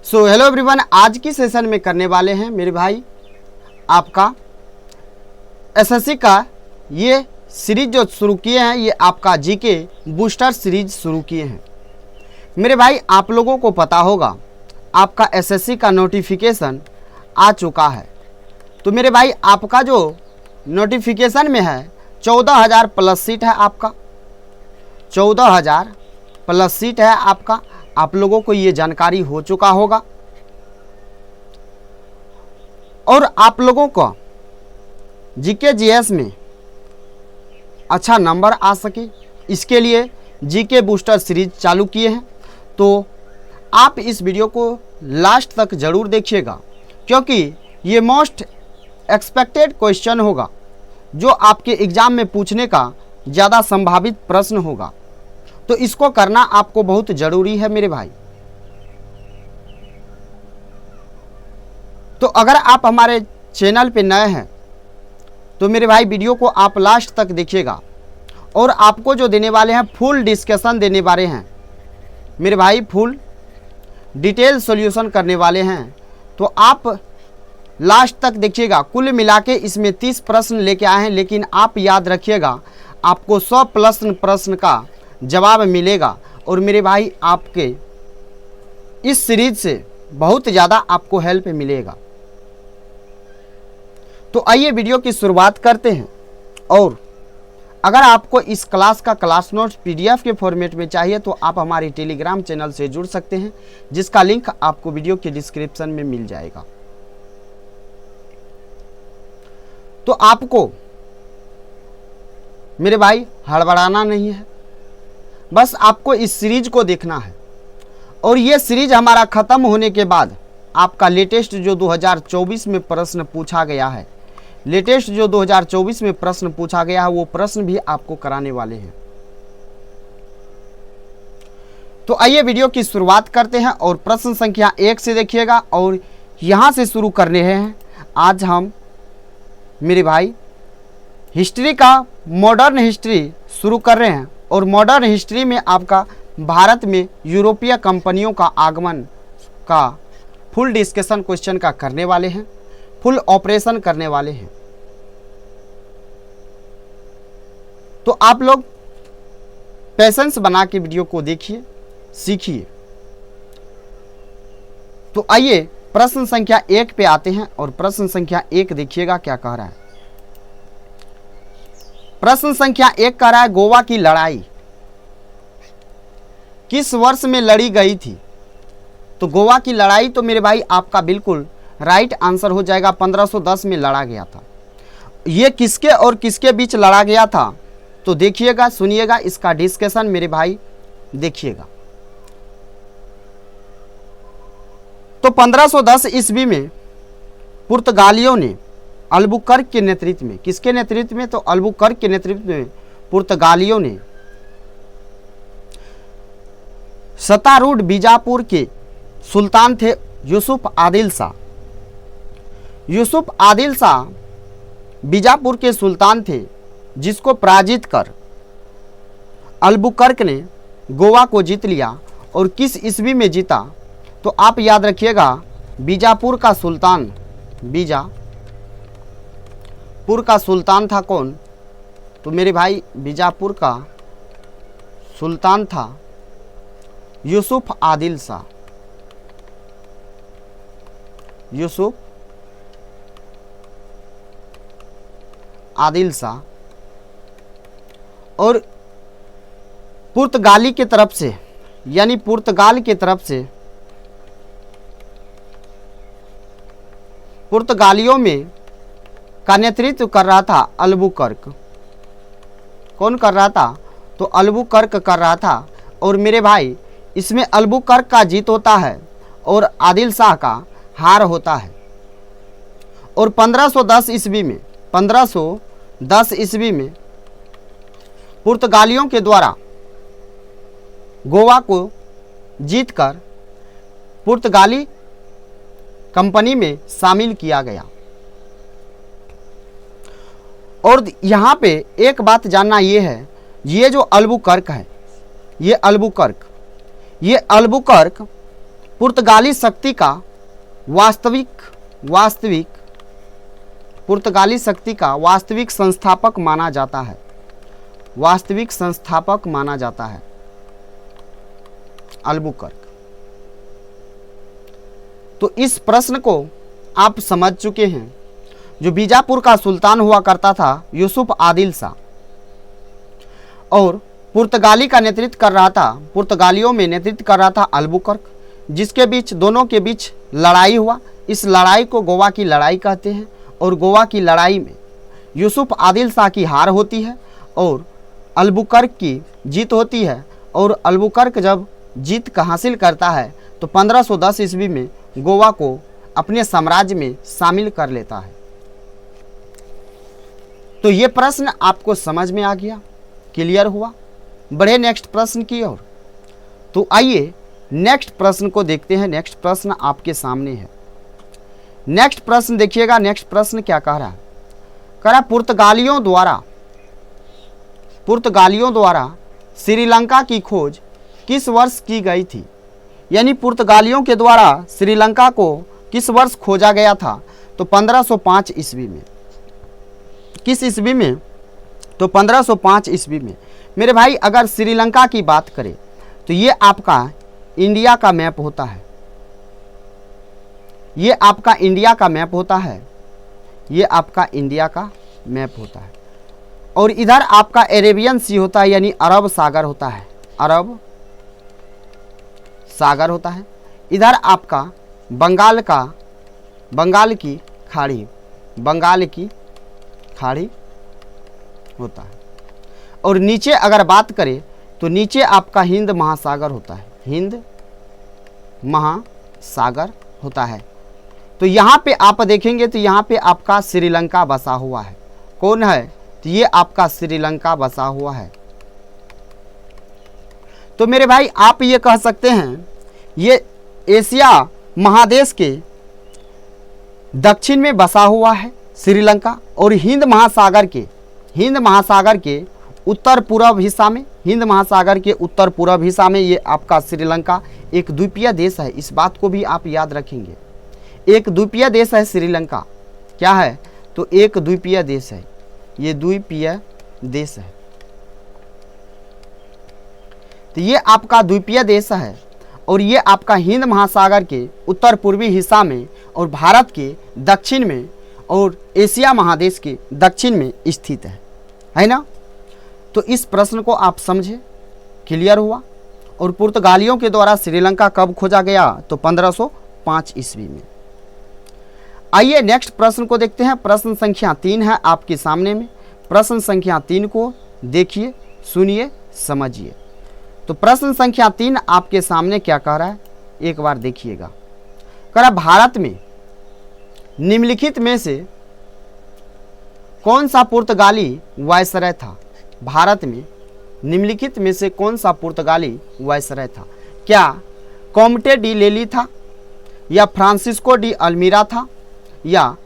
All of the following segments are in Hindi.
सो हेलो एवरीवन, आज की सेशन में करने वाले हैं मेरे भाई आपका एसएससी का ये सीरीज जो शुरू किए हैं, ये आपका जीके बूस्टर सीरीज शुरू किए हैं। मेरे भाई आप लोगों को पता होगा आपका एसएससी का नोटिफिकेशन आ चुका है। तो मेरे भाई आपका जो नोटिफिकेशन में है 14,000 प्लस सीट है, आपका 14,000 प्लस सीट है आपका। आप लोगों को ये जानकारी हो चुका होगा और आप लोगों को जीके जीएस में अच्छा नंबर आ सके, इसके लिए जीके बूस्टर सीरीज चालू किए हैं। तो आप इस वीडियो को लास्ट तक ज़रूर देखिएगा, क्योंकि ये मोस्ट एक्सपेक्टेड क्वेश्चन होगा जो आपके एग्ज़ाम में पूछने का ज़्यादा संभावित प्रश्न होगा। तो इसको करना आपको बहुत ज़रूरी है मेरे भाई। तो अगर आप हमारे चैनल पे नए हैं तो मेरे भाई वीडियो को आप लास्ट तक देखिएगा और आपको जो देने वाले हैं फुल डिस्कशन देने वाले हैं मेरे भाई, फुल डिटेल सॉल्यूशन करने वाले हैं। तो आप लास्ट तक देखिएगा। कुल मिला के इसमें 30 प्रश्न लेके आए हैं, लेकिन आप याद रखिएगा आपको 100 प्रश्न का जवाब मिलेगा। और मेरे भाई आपके इस सीरीज से बहुत ज़्यादा आपको हेल्प मिलेगा। तो आइए वीडियो की शुरुआत करते हैं। और अगर आपको इस क्लास का क्लास नोट्स पीडीएफ के फॉर्मेट में चाहिए तो आप हमारे टेलीग्राम चैनल से जुड़ सकते हैं, जिसका लिंक आपको वीडियो के डिस्क्रिप्शन में मिल जाएगा। तो आपको मेरे भाई हड़बड़ाना नहीं है, बस आपको इस सीरीज को देखना है। और ये सीरीज हमारा ख़त्म होने के बाद आपका लेटेस्ट जो 2024 में प्रश्न पूछा गया है, लेटेस्ट जो 2024 में प्रश्न पूछा गया है वो प्रश्न भी आपको कराने वाले हैं। तो आइए वीडियो की शुरुआत करते हैं और प्रश्न संख्या 1 से देखिएगा। और यहाँ से शुरू करने हैं आज हम मेरे भाई हिस्ट्री का मॉडर्न हिस्ट्री शुरू कर रहे हैं। और मॉडर्न हिस्ट्री में आपका भारत में यूरोपीय कंपनियों का आगमन का फुल डिस्कशन क्वेश्चन का करने वाले हैं, फुल ऑपरेशन करने वाले हैं। तो आप लोग पेशेंस बना के वीडियो को देखिए, सीखिए। तो आइए प्रश्न संख्या 1 पे आते हैं और प्रश्न संख्या 1 देखिएगा क्या कह रहा है। प्रश्न संख्या 1 कह रहा है गोवा की लड़ाई किस वर्ष में लड़ी गई थी। तो गोवा की लड़ाई तो मेरे भाई आपका बिल्कुल राइट आंसर हो जाएगा, 1510 में लड़ा गया था। ये किसके और किसके बीच लड़ा गया था तो देखिएगा, सुनिएगा इसका डिस्कशन मेरे भाई, देखिएगा। तो 1510 ईस्वी में पुर्तगालियों ने अल्बुकर्क के नेतृत्व में, किसके नेतृत्व में तो अल्बुकर्क के नेतृत्व में पुर्तगालियों ने सत्तारूढ़ बीजापुर के सुल्तान थे यूसुफ आदिल शाह। यूसुफ आदिल शाह बीजापुर के सुल्तान थे, जिसको पराजित कर अल्बुकर्क ने गोवा को जीत लिया। और किस ईस्वी में जीता तो आप याद रखिएगा, बीजापुर का सुल्तान, बीजापुर का सुल्तान था कौन तो मेरे भाई बीजापुर का सुल्तान था यूसुफ आदिल शाह। यूसुफ आदिल शाह। और पुर्तगाली के तरफ से, यानी पुर्तगाल के तरफ से पुर्तगालियों में का नेतृत्व कर रहा था अल्बुकर्क। कौन कर रहा था तो अल्बुकर्क कर रहा था। और मेरे भाई इसमें अल्बुकर्क का जीत होता है और आदिल शाह का हार होता है। और 1510 ईस्वी में पुर्तगालियों के द्वारा गोवा को जीतकर पुर्तगाली कंपनी में शामिल किया गया। और यहाँ पे एक बात जानना ये है, ये जो अल्बुकर्क है, ये अल्बुकर्क पुर्तगाली शक्ति का पुर्तगाली शक्ति का वास्तविक संस्थापक माना जाता है, वास्तविक संस्थापक माना जाता है अल्बुकर्क। तो इस प्रश्न को आप समझ चुके हैं। जो बीजापुर का सुल्तान हुआ करता था यूसुफ आदिल शाह, और पुर्तगाली का नेतृत्व कर रहा था, पुर्तगालियों में नेतृत्व कर रहा था अल्बुकर्क, जिसके बीच दोनों के बीच लड़ाई हुआ। इस लड़ाई को गोवा की लड़ाई कहते हैं, और गोवा की लड़ाई में यूसुफ आदिल शाह की हार होती है और अल्बुकर्क की जीत होती है। और अल्बुकर्क जब जीत का हासिल करता है तो 1510 ईस्वी में गोवा को अपने साम्राज्य में शामिल कर लेता है। तो ये प्रश्न आपको समझ में आ गया, क्लियर हुआ। बढ़े नेक्स्ट प्रश्न की ओर। तो आइए नेक्स्ट प्रश्न को देखते हैं। नेक्स्ट प्रश्न आपके सामने है। नेक्स्ट प्रश्न देखिएगा। नेक्स्ट प्रश्न क्या कह रहा है? कह रहा पुर्तगालियों द्वारा श्रीलंका की खोज किस वर्ष की गई थी? यानी पुर्तगालियों के द्वारा श्रीलंका को किस वर्ष खोजा गया था? तो 1505 ईस्वी में। किस ईस्वी में? तो 1505 ईस्वी में। मेरे भाई अगर श्रीलंका की बात करें तो ये आपका इंडिया का मैप होता है, ये आपका इंडिया का मैप होता है, ये आपका इंडिया का मैप होता है। और इधर आपका अरेबियन सी होता है, यानी अरब सागर होता है, अरब सागर होता है। इधर आपका बंगाल की खाड़ी होता है। और नीचे अगर बात करें तो नीचे आपका हिंद महासागर होता है, हिंद महासागर होता है। तो यहाँ पे आप देखेंगे तो यहाँ पे आपका श्रीलंका बसा हुआ है। कौन है? तो ये आपका श्रीलंका बसा हुआ है। तो मेरे भाई आप ये कह सकते हैं ये एशिया महादेश के दक्षिण में बसा हुआ है श्रीलंका, और हिंद महासागर के उत्तर पूर्व हिस्सा में, हिंद महासागर के उत्तर पूर्व हिस्सा में ये आपका श्रीलंका एक द्वीपीय देश है। इस बात को भी आप याद रखेंगे, एक द्वीपीय देश है श्रीलंका। क्या है? तो एक द्वीपीय देश है, ये द्वीपीय देश है। तो ये आपका द्वीपीय देश है, और ये आपका हिंद महासागर के उत्तर पूर्वी हिस्सा में और भारत के दक्षिण में और एशिया महादेश के दक्षिण में स्थित है ना। तो इस प्रश्न को आप समझे, क्लियर हुआ। और पुर्तगालियों के द्वारा श्रीलंका कब खोजा गया? तो 1505 ईस्वी में। आइए नेक्स्ट प्रश्न को देखते हैं। प्रश्न संख्या 3 है आपके सामने में। प्रश्न संख्या 3 को देखिए, सुनिए, समझिए। तो प्रश्न संख्या 3 आपके सामने क्या कह रहा है, एक बार देखिएगा। कह रहा भारत में निम्नलिखित में से कौन सा पुर्तगाली वायसराय था? भारत में निम्नलिखित में से कौन सा पुर्तगाली वायसराय था? क्या कॉम्टे डी लेली था, या फ्रांसिस्को डी अल्मीरा था, या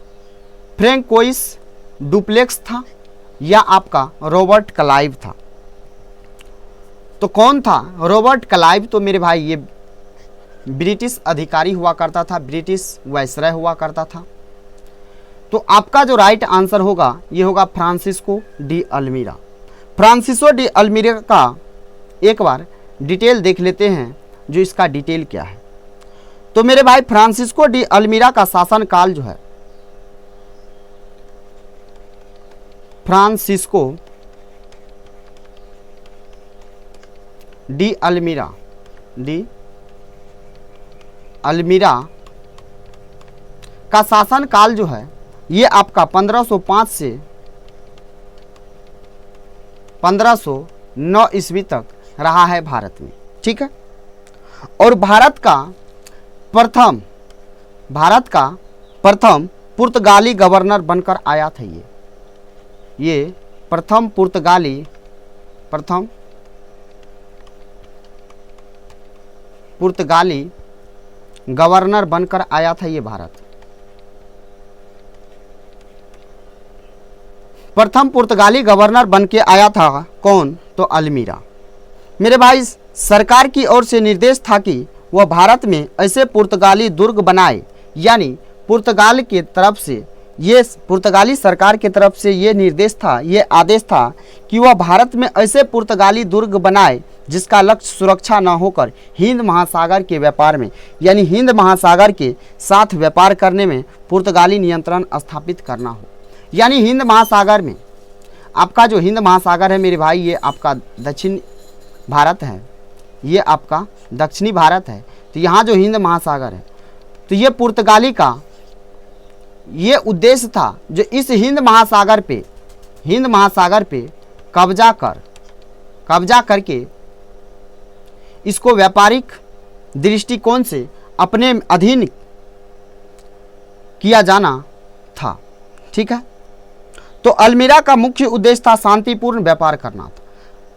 फ्रैंकोइस डुप्लेक्स था, या आपका रॉबर्ट क्लाइव था? तो कौन था? रॉबर्ट क्लाइव तो मेरे भाई ये ब्रिटिश अधिकारी हुआ करता था, ब्रिटिश वायसराय हुआ करता था। तो आपका जो राइट आंसर होगा ये होगा Francisco de almirah. Francisco de almirah का एक बार डिटेल देख लेते हैं, जो इसका डिटेल क्या है। तो मेरे भाई फ्रांसिस्को डी अल्मीरा का शासनकाल जो है, फ्रांसिस्को डी अल्मीरा का शासनकाल जो है ये आपका 1505 से 1509 ईस्वी तक रहा है भारत में, ठीक है। और भारत का प्रथम पुर्तगाली गवर्नर बनकर आया था। ये प्रथम पुर्तगाली गवर्नर बनकर आया था। ये भारत प्रथम पुर्तगाली गवर्नर बन के आया था। कौन? तो अल्मीरा। मेरे भाई सरकार की ओर से निर्देश था कि वह भारत में ऐसे पुर्तगाली दुर्ग बनाए, यानी पुर्तगाल के तरफ से ये पुर्तगाली सरकार की तरफ से ये निर्देश था, ये आदेश था कि वह भारत में ऐसे पुर्तगाली दुर्ग बनाए जिसका लक्ष्य सुरक्षा न होकर हिंद महासागर के व्यापार में, यानी हिंद महासागर के साथ व्यापार करने में पुर्तगाली नियंत्रण स्थापित करना हो। यानी हिंद महासागर में, आपका जो हिंद महासागर है मेरे भाई, ये आपका दक्षिण भारत है, ये आपका दक्षिणी भारत है। तो यहाँ जो हिंद महासागर है, तो ये पुर्तगाली का ये उद्देश्य था जो इस हिंद महासागर पे कब्जा करके इसको व्यापारिक दृष्टिकोण से अपने अधीन किया जाना था। ठीक है, तो अल्मीरा का मुख्य उद्देश्य था शांतिपूर्ण व्यापार करना था।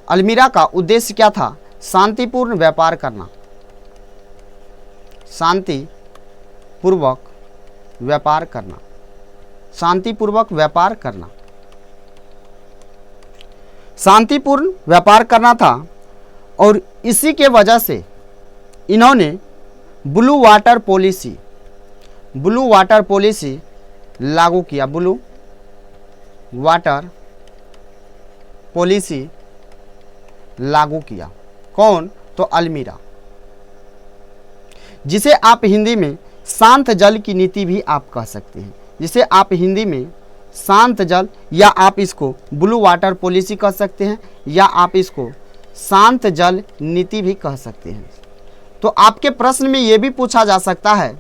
अल्मीरा का उद्देश्य क्या था? शांतिपूर्ण व्यापार करना, शांतिपूर्वक व्यापार करना, शांतिपूर्वक व्यापार करना, शांतिपूर्ण व्यापार करना था। और इसी के वजह से इन्होंने ब्लू वाटर पॉलिसी लागू किया। ब्लू वाटर पॉलिसी लागू किया। कौन? तो अल्मीरा, जिसे आप हिंदी में शांत जल की नीति भी आप कह सकते हैं, जिसे आप हिंदी में शांत जल, या आप इसको ब्लू वाटर पॉलिसी कह सकते हैं, या आप इसको शांत जल नीति भी कह सकते हैं। तो आपके प्रश्न में यह भी पूछा जा सकता है,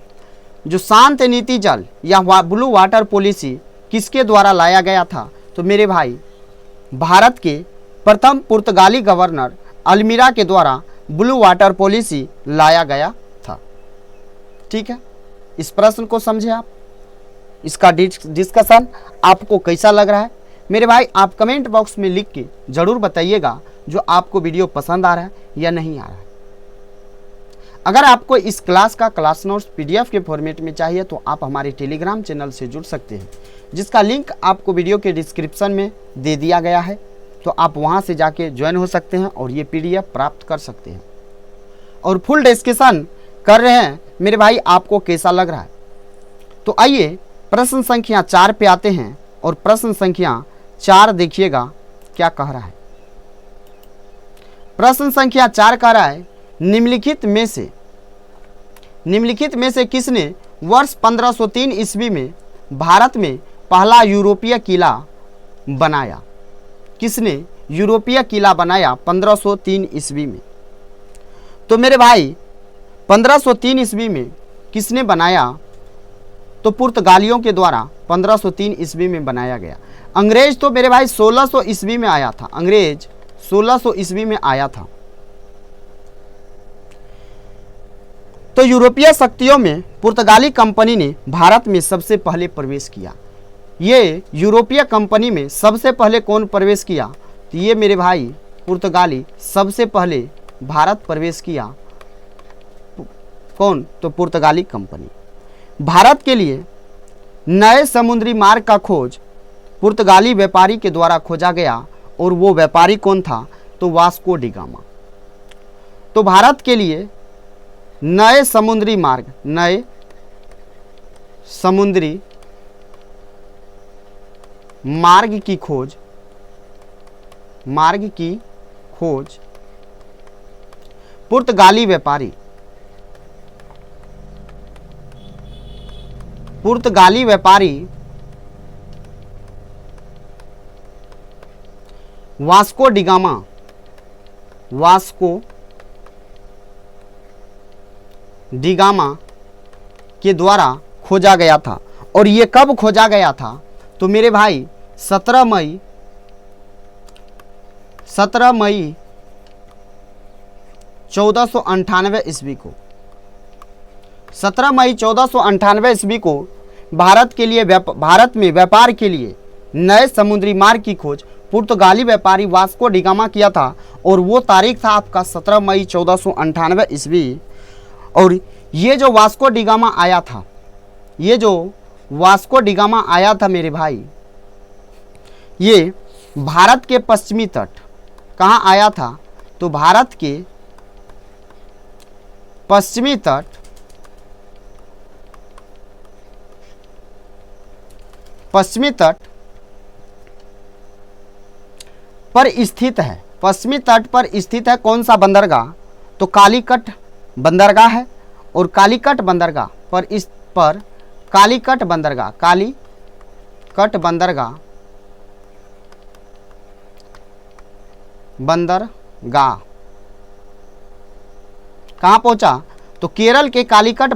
जो शांत नीति जल या ब्लू वाटर पॉलिसी किसके द्वारा लाया गया था? तो मेरे भाई, भारत के प्रथम पुर्तगाली गवर्नर अल्मीरा के द्वारा ब्लू वाटर पॉलिसी लाया गया था। ठीक है, इस प्रश्न को समझे आप। इसका डिस्कशन आपको कैसा लग रहा है मेरे भाई? आप कमेंट बॉक्स में लिख के ज़रूर बताइएगा जो आपको वीडियो पसंद आ रहा है या नहीं आ रहा है। अगर आपको इस क्लास का क्लास नोट्स PDF के फॉर्मेट में चाहिए तो आप हमारे टेलीग्राम चैनल से जुड़ सकते हैं, जिसका लिंक आपको वीडियो के डिस्क्रिप्शन में दे दिया गया है। तो आप वहां से जाके ज्वाइन हो सकते हैं और ये PDF प्राप्त कर सकते हैं। और फुल डिस्कशन कर रहे हैं मेरे भाई, आपको कैसा लग रहा है? तो आइए प्रश्न संख्या 4 पे आते हैं और प्रश्न संख्या 4 देखिएगा क्या कह रहा है। प्रश्न संख्या 4 कह रहा है, निम्नलिखित में से किसने वर्ष 1503 ईस्वी में भारत में पहला यूरोपीय किला बनाया? किसने यूरोपीय किला बनाया 1503 ईस्वी में? तो मेरे भाई 1503 ईस्वी में किसने बनाया? तो पुर्तगालियों के द्वारा 1503 ईस्वी में बनाया गया। अंग्रेज तो मेरे भाई 1600 ईस्वी में आया था। अंग्रेज 1600 ईस्वी में आया था। तो यूरोपीय शक्तियों में पुर्तगाली कंपनी ने भारत में सबसे पहले प्रवेश किया। ये यूरोपीय कंपनी में सबसे पहले कौन प्रवेश किया? तो ये मेरे भाई पुर्तगाली सबसे पहले भारत प्रवेश किया। कौन? तो पुर्तगाली कंपनी। भारत के लिए नए समुद्री मार्ग का खोज पुर्तगाली व्यापारी के द्वारा खोजा गया, और वो व्यापारी कौन था? तो वास्को डी गामा। तो भारत के लिए नए समुद्री मार्ग, नए समुद्री मार्ग की खोज पुर्तगाली व्यापारी वास्को डी गामा के द्वारा खोजा गया था। और ये कब खोजा गया था? तो मेरे भाई 17 मई 1498 ईस्वी को, 17 मई 1498 ईस्वी को भारत में व्यापार के लिए नए समुद्री मार्ग की खोज पुर्तगाली व्यापारी वास्को डी गामा किया था। और वो तारीख था आपका 17 मई 1498 ईस्वी। और ये जो वास्को डी गामा आया था मेरे भाई, ये भारत के पश्चिमी तट कहाँ आया था? तो भारत के पश्चिमी तट पर स्थित है। पश्चिमी तट पर स्थित है कौन सा बंदरगाह? तो कालीकट बंदरगाह है। और कालीकट बंदरगाह पर कालीकट बंदरगाह कहाँ पहुंचा? तो केरल के कालीकट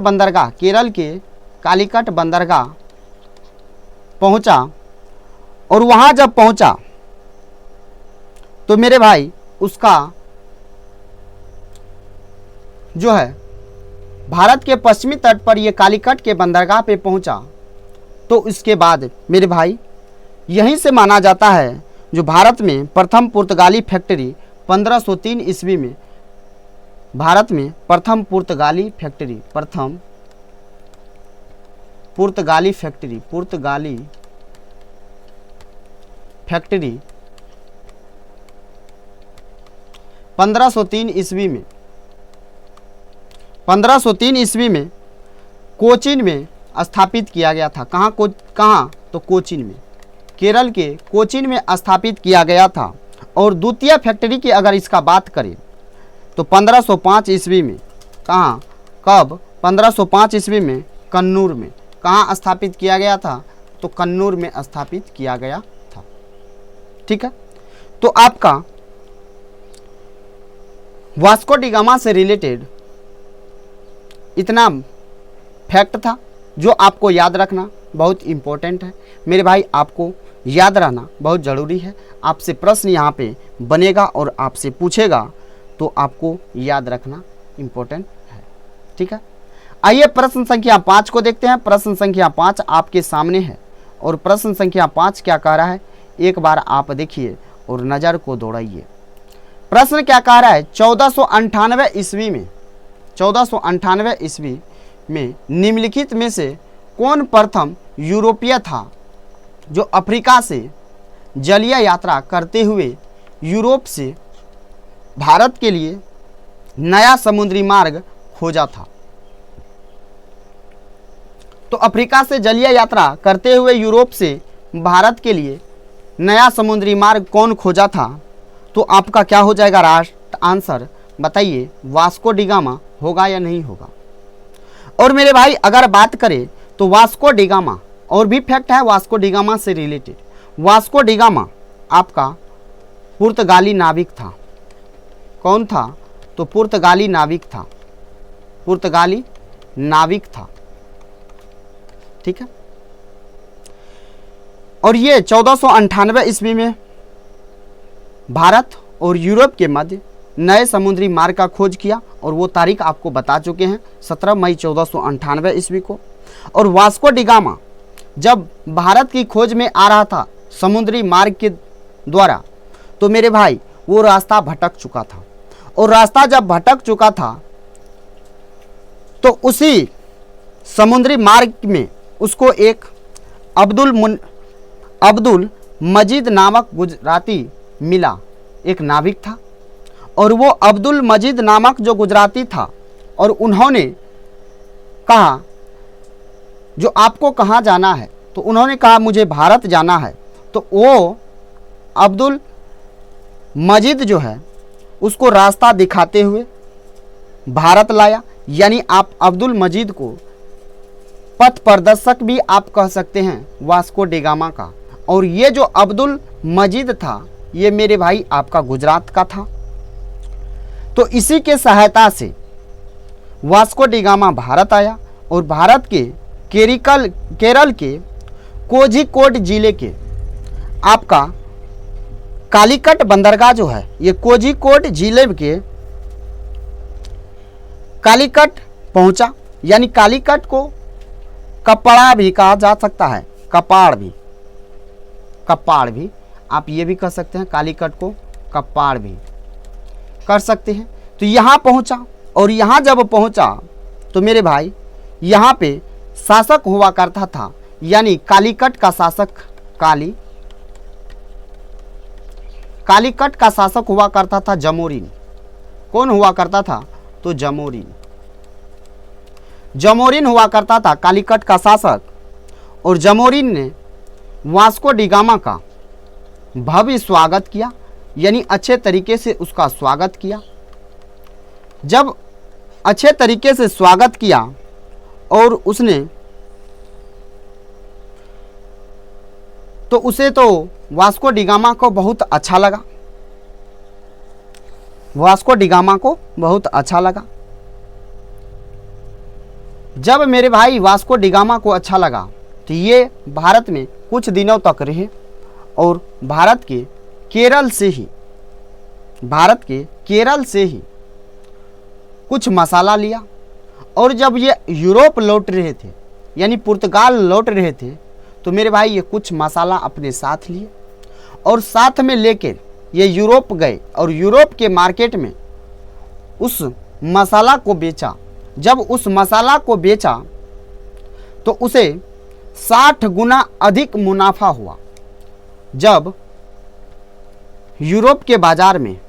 बंदरगाह पहुंचा। और वहां जब पहुंचा तो मेरे भाई उसका जो है भारत के पश्चिमी तट पर ये कालीकट के बंदरगाह पे पहुंचा। तो इसके बाद मेरे भाई यहीं से माना जाता है जो भारत में प्रथम पुर्तगाली फैक्ट्री 1503 ईस्वी में, भारत में प्रथम पुर्तगाली फैक्ट्री 1503 ईस्वी में कोचीन में स्थापित किया गया था। कहाँ? तो कोचीन में, केरल के कोचीन में स्थापित किया गया था। और द्वितीय फैक्ट्री की अगर इसका बात करें तो 1505 ईस्वी में, कहाँ, कब? 1505 ईस्वी में कन्नूर में। कहाँ स्थापित किया गया था? तो कन्नूर में स्थापित किया गया था। ठीक है, तो आपका वास्को डी गामा से रिलेटेड इतना फैक्ट था जो आपको याद रखना बहुत इम्पोर्टेंट है मेरे भाई। आपको याद रहना बहुत ज़रूरी है। आपसे प्रश्न यहाँ पे बनेगा और आपसे पूछेगा तो आपको याद रखना इम्पोर्टेंट है। ठीक है, आइए प्रश्न संख्या 5 को देखते हैं। प्रश्न संख्या 5 आपके सामने है और प्रश्न संख्या 5 क्या कह रहा है एक बार आप देखिए और नज़र को दौड़ाइए। प्रश्न क्या कह रहा है? 1498 ईस्वी में निम्नलिखित में से कौन प्रथम यूरोपीय था जो अफ्रीका से जलीय यात्रा करते हुए यूरोप से भारत के लिए नया समुद्री मार्ग खोजा था? तो अफ्रीका से जलीय यात्रा करते हुए यूरोप से भारत के लिए नया समुद्री मार्ग कौन खोजा था? तो आपका क्या हो जाएगा राइट आंसर? बताइए, वास्को डी गामा होगा या नहीं होगा? और मेरे भाई अगर बात करें तो वास्को डी गामा, और भी फैक्ट है वास्को डी गामा से रिलेटेड। वास्को डी गामा आपका पुर्तगाली नाविक था। कौन था? तो पुर्तगाली नाविक था। ठीक है, और ये 1498 ईस्वी में भारत और यूरोप के मध्य नए समुद्री मार्ग का खोज किया और वो तारीख आपको बता चुके हैं 17 मई 1498 ईस्वी को। और वास्को डी गामा जब भारत की खोज में आ रहा था समुद्री मार्ग के द्वारा तो मेरे भाई वो रास्ता भटक चुका था। और रास्ता जब भटक चुका था तो उसी समुद्री मार्ग में उसको एक अब्दुल मजीद नामक गुजराती मिला, एक नाविक था। और वो अब्दुल मजीद नामक जो गुजराती था और उन्होंने कहा जो आपको कहाँ जाना है? तो उन्होंने कहा मुझे भारत जाना है। तो वो अब्दुल मजीद जो है उसको रास्ता दिखाते हुए भारत लाया। यानी आप अब्दुल मजीद को पथ प्रदर्शक भी आप कह सकते हैं वास्को डी गामा का। और ये जो अब्दुल मजीद था ये मेरे भाई आपका गुजरात का था। तो इसी के सहायता से वास्को डी गामा भारत आया और भारत के केरल के कोझिकोड जिले के आपका कालीकट बंदरगाह जो है ये कोझिकोड जिले के कालीकट पहुंचा। यानी कालीकट को कपड़ा भी कहा जा सकता है, कपाड़ भी आप ये भी कह सकते हैं, कालीकट को कपाड़ भी कर सकते हैं। तो यहाँ पहुँचा और यहाँ जब पहुँचा तो मेरे भाई यहाँ पे शासक हुआ करता था, यानी कालीकट का शासक कालीकट का शासक हुआ करता था जमोरिन। कौन हुआ करता था? तो जमोरिन। जमोरिन हुआ करता था कालीकट का शासक, और जमोरिन ने वास्को डी गामा का भव्य स्वागत किया, यानी अच्छे तरीके से उसका स्वागत किया। जब अच्छे तरीके से स्वागत किया और उसने तो उसे तो वास्को डी गामा को बहुत अच्छा लगा, वास्को डी गामा को बहुत अच्छा लगा। जब मेरे भाई वास्को डी गामा को अच्छा लगा तो ये भारत में कुछ दिनों तक रहे और भारत के केरल से ही कुछ मसाला लिया। और जब ये यूरोप लौट रहे थे, यानी पुर्तगाल लौट रहे थे, तो मेरे भाई ये कुछ मसाला अपने साथ लिए और साथ में लेकर ये यूरोप गए और यूरोप के मार्केट में उस मसाला को बेचा। जब उस मसाला को बेचा तो उसे 60 गुना अधिक मुनाफा हुआ। जब यूरोप के बाजार में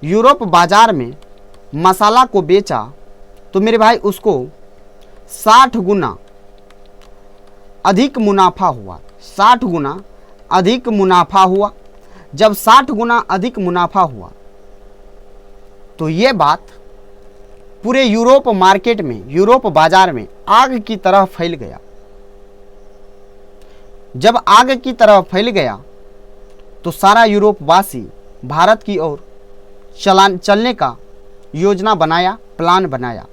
यूरोप बाजार में मसाला को बेचा तो मेरे भाई उसको 60 गुना अधिक मुनाफा हुआ। 60 गुना अधिक मुनाफा हुआ। जब 60 गुना अधिक मुनाफा हुआ तो ये बात पूरे यूरोप मार्केट में, यूरोप बाजार में आग की तरह फैल गया। जब आग की तरह फैल गया तो सारा यूरोपवासी भारत की ओर चलने का योजना बनाया, प्लान बनाया।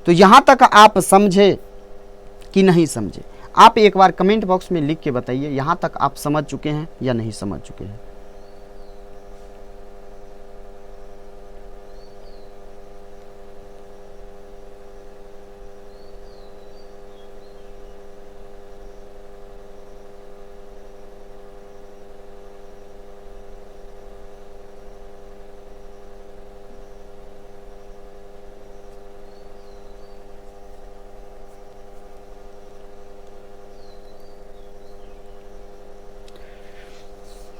तो यहाँ तक आप समझे कि नहीं समझे? आप एक बार कमेंट बॉक्स में लिख के बताइए, यहाँ तक आप समझ चुके हैं या नहीं समझ चुके हैं।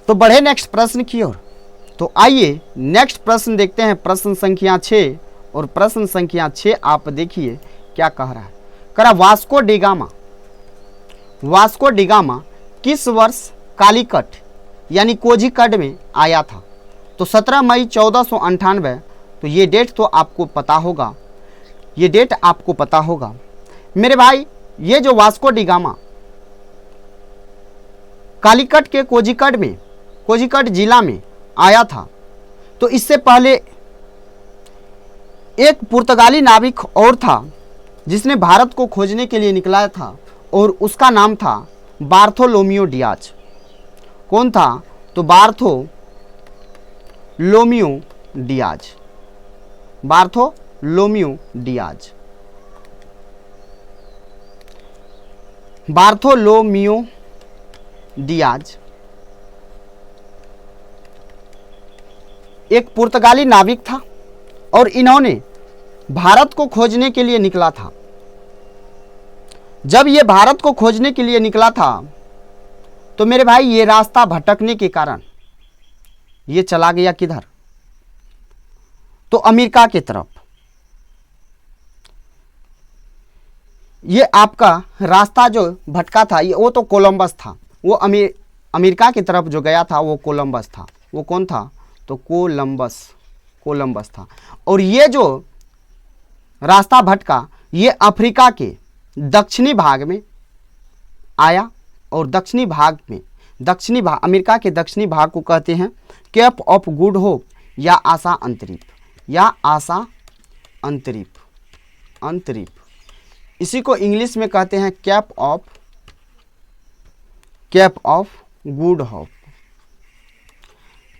तो बढ़े नेक्स्ट प्रश्न की ओर। तो आइए नेक्स्ट प्रश्न देखते हैं, प्रश्न संख्या 6। और प्रश्न संख्या 6 आप देखिए क्या कह रहा है। कह रहा वास्को डी गामा किस वर्ष कालीकट यानी कोझीकड में आया था? तो 17 मई 1498। तो ये डेट तो आपको पता होगा, ये डेट आपको पता होगा मेरे भाई। ये जो वास्को डी गामा कालीकट के कोझीकड जिला में आया था, तो इससे पहले एक पुर्तगाली नाविक और था जिसने भारत को खोजने के लिए निकला था और उसका नाम था बार्थोलोमियो डियाज। कौन था? तो बार्थोलोमियो डियाज एक पुर्तगाली नाविक था और इन्होंने भारत को खोजने के लिए निकला था। जब ये भारत को खोजने के लिए निकला था तो मेरे भाई ये रास्ता भटकने के कारण ये चला गया किधर? तो अमेरिका की तरफ। ये आपका रास्ता जो भटका था वो तो कोलंबस था। वो अमेरिका की तरफ जो गया था वो कोलंबस था। वो कौन था? तो कोलंबस था। और ये जो रास्ता भटका ये अफ्रीका के दक्षिणी भाग में आया और अमेरिका के दक्षिणी भाग को कहते हैं केप ऑफ गुड होप या आशा अंतरिप। इसी को इंग्लिश में कहते हैं कैप ऑफ गुड होप।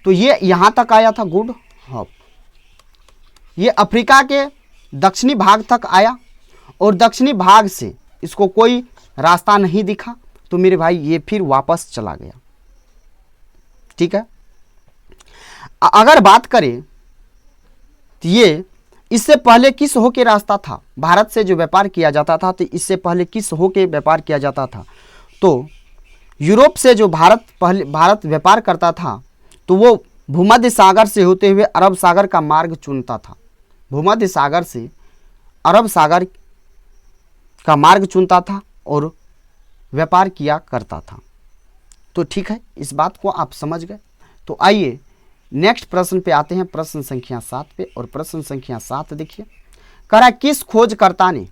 तो ये यहां तक आया था गुड होप। ये अफ्रीका के दक्षिणी भाग तक आया और दक्षिणी भाग से इसको कोई रास्ता नहीं दिखा तो मेरे भाई ये फिर वापस चला गया। ठीक है। अगर बात करें तो ये इससे पहले किस होके रास्ता था? भारत से जो व्यापार किया जाता था तो इससे पहले किस होके व्यापार किया जाता था? तो यूरोप से जो भारत व्यापार करता था तो वो भूमध्य सागर से होते हुए अरब सागर का मार्ग चुनता था। भूमध्य सागर से अरब सागर का मार्ग चुनता था और व्यापार किया करता था। तो ठीक है, इस बात को आप समझ गए। तो आइए नेक्स्ट प्रश्न पे आते हैं, प्रश्न संख्या 7 पे। और प्रश्न संख्या 7 देखिए, करा किस खोजकर्ता ने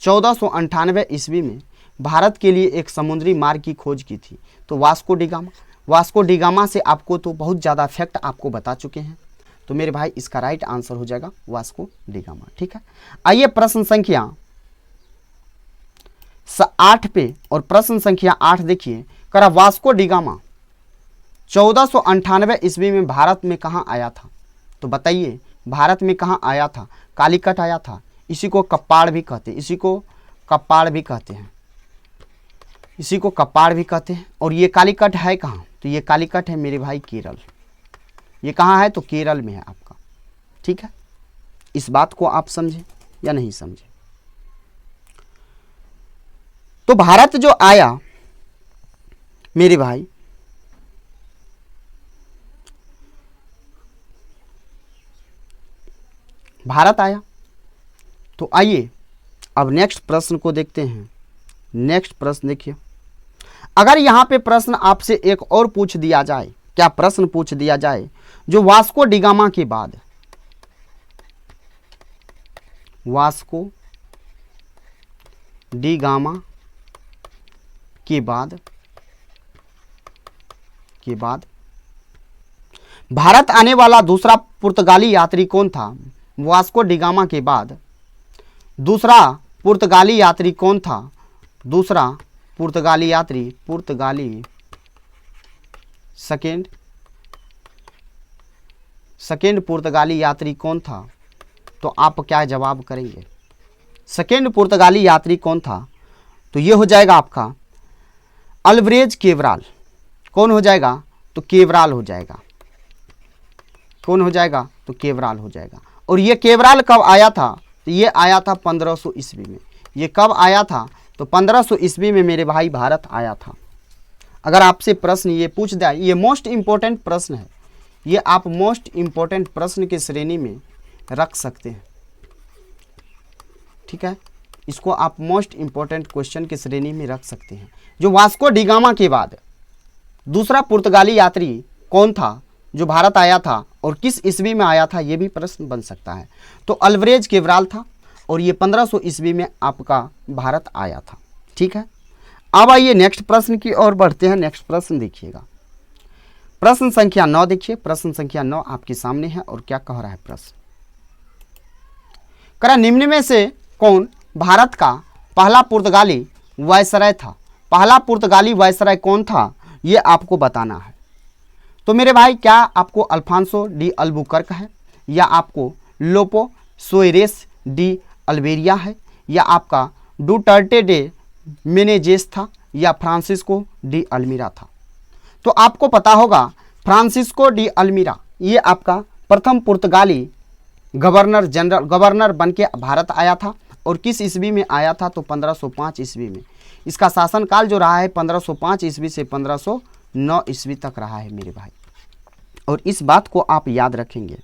1498 ईस्वी में भारत के लिए एक समुद्री मार्ग की खोज की थी? तो वास्को डिगामा। वास्को डिगामा से आपको तो बहुत ज़्यादा फैक्ट आपको बता चुके हैं। तो मेरे भाई इसका राइट आंसर हो जाएगा वास्को डिगामा। ठीक है, आइए प्रश्न संख्या 8 पे। और प्रश्न संख्या 8 देखिए, करा वास्को डिगामा 1498 ईस्वी में भारत में कहाँ आया था? तो बताइए भारत में कहाँ आया था? कालीकट आया था। इसी को कप्पाड़ भी कहते हैं, इसी को कप्पाड़ भी कहते हैं, इसी को कप्पाड़ भी कहते हैं। और ये कालीकट है कहाँ? तो ये कालीकट है मेरे भाई केरल। ये कहाँ है? तो केरल में है आपका। ठीक है, इस बात को आप समझे या नहीं समझे? तो भारत जो आया मेरे भाई, भारत आया। तो आइए अब नेक्स्ट प्रश्न को देखते हैं। नेक्स्ट प्रश्न देखिए, अगर यहां पे प्रश्न आपसे एक और पूछ दिया जाए, क्या प्रश्न पूछ दिया जाए जो वास्को डिगामा के बाद, वास्को डिगामा के बाद भारत आने वाला दूसरा पुर्तगाली यात्री कौन था? वास्को डिगामा के बाद दूसरा पुर्तगाली यात्री कौन था? दूसरा पुर्तगाली यात्री, सेकेंड पुर्तगाली यात्री कौन था? तो आप क्या जवाब करेंगे? सेकेंड पुर्तगाली यात्री कौन था? तो ये हो जाएगा आपका अल्वरेज केवराल। कौन हो जाएगा? तो केवराल हो जाएगा। कौन हो जाएगा? तो केवराल हो जाएगा। और ये केवराल कब आया था? तो ये आया था 1500 ईस्वी में। ये कब आया था? तो 1500 ईस्वी में मेरे भाई भारत आया था। अगर आपसे प्रश्न ये पूछ दे, ये मोस्ट इंपॉर्टेंट प्रश्न है, ये आप मोस्ट इंपॉर्टेंट प्रश्न की श्रेणी में रख सकते हैं। ठीक है, इसको आप मोस्ट इंपॉर्टेंट क्वेश्चन की श्रेणी में रख सकते हैं। जो वास्को डिगामा के बाद दूसरा पुर्तगाली यात्री कौन था जो भारत आया था और किस ईस्वी में आया था, ये भी प्रश्न बन सकता है। तो अल्वरेज केवराल था और ये 1500 ईस्वी में आपका भारत आया था। ठीक है, अब आइए नेक्स्ट प्रश्न की ओर बढ़ते हैं। नेक्स्ट प्रश्न देखिएगा, प्रश्न संख्या 9 देखिए। प्रश्न संख्या 9 आपके सामने है और क्या कह रहा है प्रश्न, करा निम्न में से कौन भारत का पहला पुर्तगाली वायसराय था? पहला पुर्तगाली वायसराय कौन था, ये आपको बताना है। तो मेरे भाई क्या आपको अल्फांसो डी अल्बुकर्क है, या आपको लोपो सोयरेस डी अल्बेरिया है, या आपका डुटर्टे डे मेनेजेस था, या फ्रांसिस्को डी अल्मीरा था? तो आपको पता होगा फ्रांसिस्को डी अल्मीरा ये आपका प्रथम पुर्तगाली गवर्नर बन के भारत आया था। और किस ईस्वी में आया था? तो 1505 ईस्वी में। इसका शासनकाल जो रहा है 1505 ईस्वी से 1509 ईस्वी तक रहा है मेरे भाई, और इस बात को आप याद रखेंगे।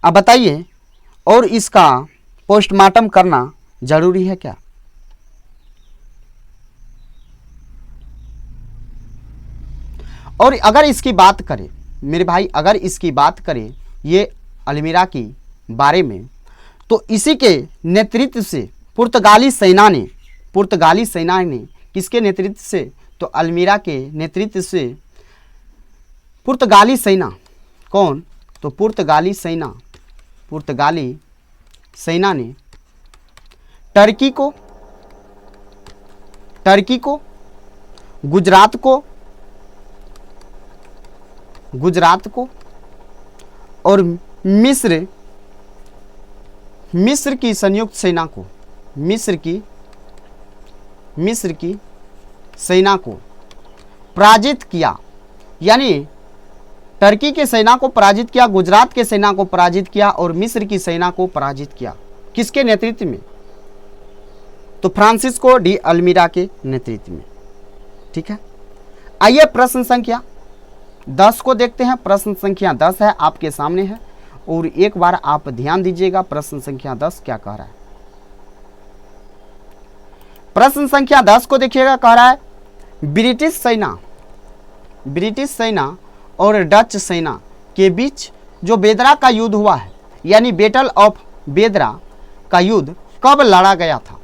अब बताइए, और इसका पोस्टमार्टम करना जरूरी है क्या? और अगर इसकी बात करें मेरे भाई, अगर इसकी बात करें ये अल्मीरा की बारे में, तो इसी के नेतृत्व से पुर्तगाली सेना ने किसके नेतृत्व से? तो अल्मीरा के नेतृत्व से पुर्तगाली सेना, कौन? तो पुर्तगाली सेना ने टर्की को, गुजरात को और मिस्र की संयुक्त सेना को, मिस्र की सेना को पराजित किया। यानी टर्की के सेना को पराजित किया, गुजरात के सेना को पराजित किया और मिस्र की सेना को पराजित किया। किसके नेतृत्व में? तो फ्रांसिस्को डी अल्मीरा के नेतृत्व में। ठीक है, आइए प्रश्न संख्या 10 को देखते हैं। प्रश्न संख्या 10 है आपके सामने है और एक बार आप ध्यान दीजिएगा प्रश्न संख्या 10 क्या कह रहा है। प्रश्न संख्या 10 को देखिएगा, कह रहा है ब्रिटिश सेना और डच सेना के बीच जो बेदरा का युद्ध हुआ है, यानी बैटल ऑफ बेदरा का युद्ध कब लड़ा गया था।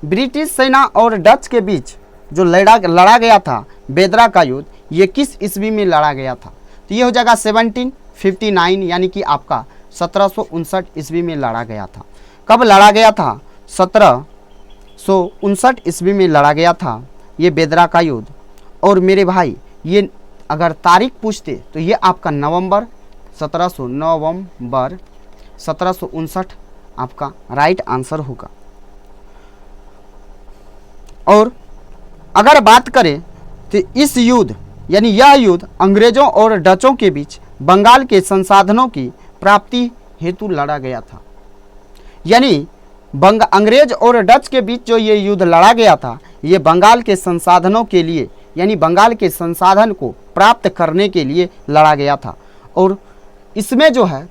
ब्रिटिश सेना और डच के बीच जो लड़ा गया था बेदरा का युद्ध, ये किस ईस्वी में लड़ा गया था। तो ये हो जाएगा 1759, यानी कि आपका 1759 ईस्वी में लड़ा गया था। कब लड़ा गया था? 1759 ईस्वी में लड़ा गया था ये बेदरा का युद्ध। और मेरे भाई ये अगर तारीख पूछते तो ये आपका नवंबर 1759 आपका राइट आंसर होगा। और अगर बात करें तो इस युद्ध यानी यह युद्ध अंग्रेजों और डचों के बीच बंगाल के संसाधनों की प्राप्ति हेतु लड़ा गया था। यानी अंग्रेज और डच के बीच जो ये युद्ध लड़ा गया था, ये बंगाल के संसाधनों के लिए, यानी बंगाल के संसाधन को प्राप्त करने के लिए लड़ा गया था। और इसमें जो है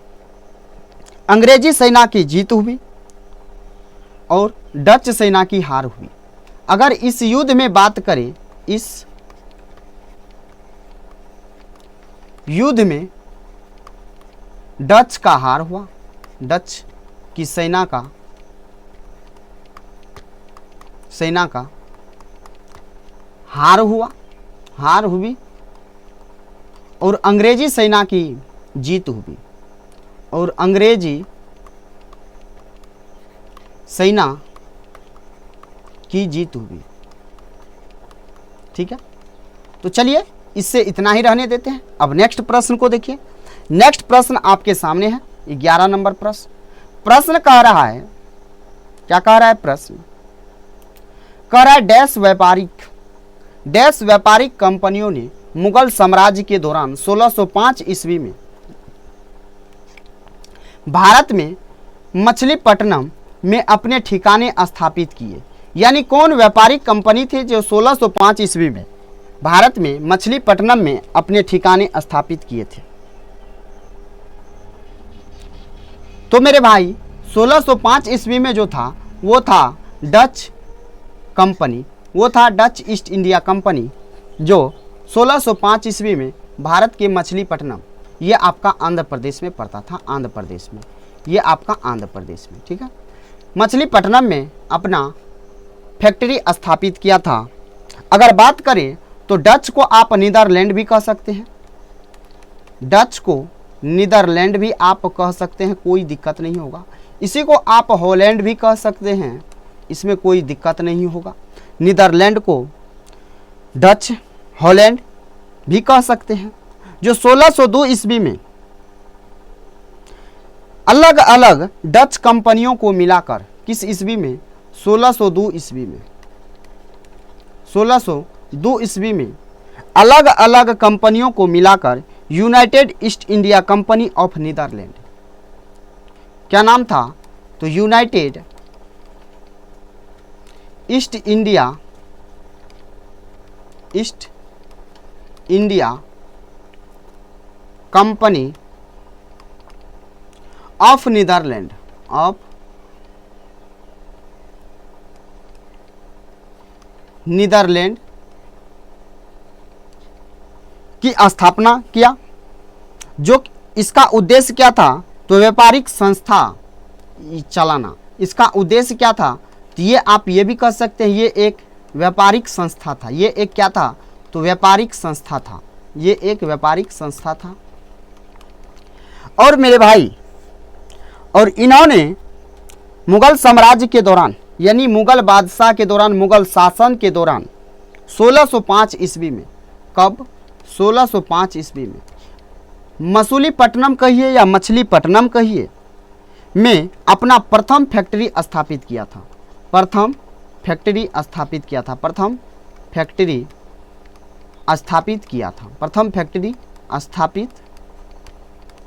अंग्रेजी सेना की जीत हुई और डच सेना की हार हुई। अगर इस युद्ध में बात करें, इस युद्ध में डच का हार हुआ, डच की सेना का हार हुई और अंग्रेजी सेना की जीत हुई और अंग्रेजी सेना की जीत हुई। ठीक है, तो चलिए इससे इतना ही रहने देते हैं। अब नेक्स्ट प्रश्न को देखिए। नेक्स्ट प्रश्न आपके सामने है 11 नंबर प्रश्न। प्रश्न कह रहा है, क्या कह रहा है प्रश्न? कह रहा है डैश व्यापारिक कंपनियों ने मुगल साम्राज्य के दौरान 1605 ईस्वी में भारत में मछलीपट्टनम में अपने ठिकाने स्थापित किए। यानी कौन व्यापारिक कंपनी थे जो 1605 ईस्वी में भारत में मछलीपट्टनम में अपने ठिकाने स्थापित किए थे? तो मेरे भाई 1605 ईस्वी में जो था वो था डच कंपनी, वो था डच ईस्ट इंडिया कंपनी, जो 1605 ईस्वी में भारत के मछलीपट्टनम, ये आपका आंध्र प्रदेश में पड़ता था, आंध्र प्रदेश में, ये आपका आंध्र प्रदेश में। ठीक है, मछलीपट्टनम में अपना फैक्ट्री स्थापित किया था। अगर बात करें तो डच को आप नीदरलैंड भी कह सकते हैं, डच को नीदरलैंड भी आप कह सकते हैं, कोई दिक्कत नहीं होगा। इसी को आप हॉलैंड भी कह सकते हैं, इसमें कोई दिक्कत नहीं होगा। नीदरलैंड को डच हॉलैंड भी कह सकते हैं। जो 1602 ईस्वी में अलग अलग डच कंपनियों को मिलाकर, किस ईस्वी में? 1602 ईस्वी में, 1602 ईस्वी में अलग अलग कंपनियों को मिलाकर United East India Company of Netherland, क्या नाम था? तो United East India Company of Netherland की स्थापना किया। जो इसका उद्देश्य क्या था? तो व्यापारिक संस्था चलाना, इसका उद्देश्य क्या था? तो ये आप ये भी कह सकते हैं, ये एक व्यापारिक संस्था था। ये एक क्या था? तो व्यापारिक संस्था था, ये एक व्यापारिक संस्था था। और मेरे भाई, और इन्होंने मुगल साम्राज्य के दौरान, यानी मुगल बादशाह के दौरान, मुगल शासन के दौरान 1605 ईस्वी में, कब? 1605 ईस्वी में मछलीपट्टनम कहिए या मछलीपट्टनम कहिए में अपना प्रथम फैक्ट्री स्थापित किया था। प्रथम फैक्ट्री स्थापित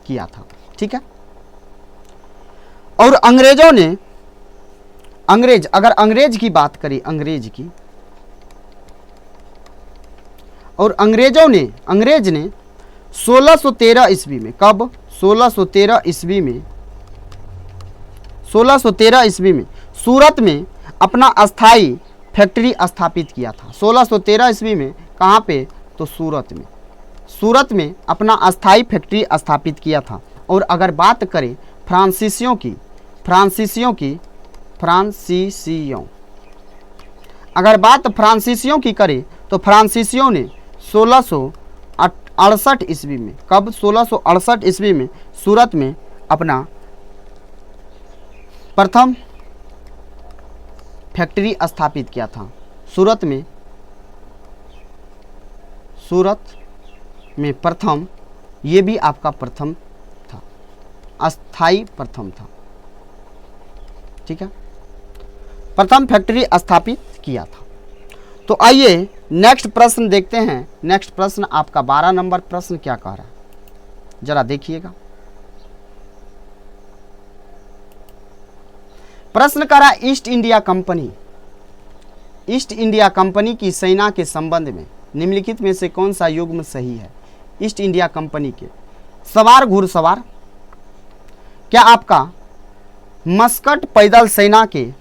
किया था। ठीक है। और अंग्रेजों ने, अगर अंग्रेज की बात करें, अंग्रेज ने 1613 ईस्वी में, कब? 1613 ईस्वी में 1613 ईस्वी में सूरत में अपना अस्थाई फैक्ट्री स्थापित किया था। 1613 ईस्वी में कहाँ पे? तो सूरत में अपना अस्थाई फैक्ट्री स्थापित किया था। और अगर बात करें फ्रांसीसियों अगर बात फ्रांसीसियों की करें तो फ्रांसीसियों ने 1668 ईस्वी में, कब? 1668 ईस्वी में सूरत में अपना प्रथम फैक्ट्री स्थापित किया था। सूरत में प्रथम, ये भी आपका प्रथम था, अस्थाई प्रथम था। ठीक है, प्रथम फैक्ट्री स्थापित किया था। तो आइए नेक्स्ट प्रश्न देखते हैं। नेक्स्ट प्रश्न आपका 12 नंबर प्रश्न क्या कह रहा है, जरा देखिएगा। प्रश्न करा ईस्ट इंडिया कंपनी की सेना के संबंध में निम्नलिखित में से कौन सा युग्म सही है? ईस्ट इंडिया कंपनी के सवार घुड़सवार, क्या आपका मस्कट पैदल सेना के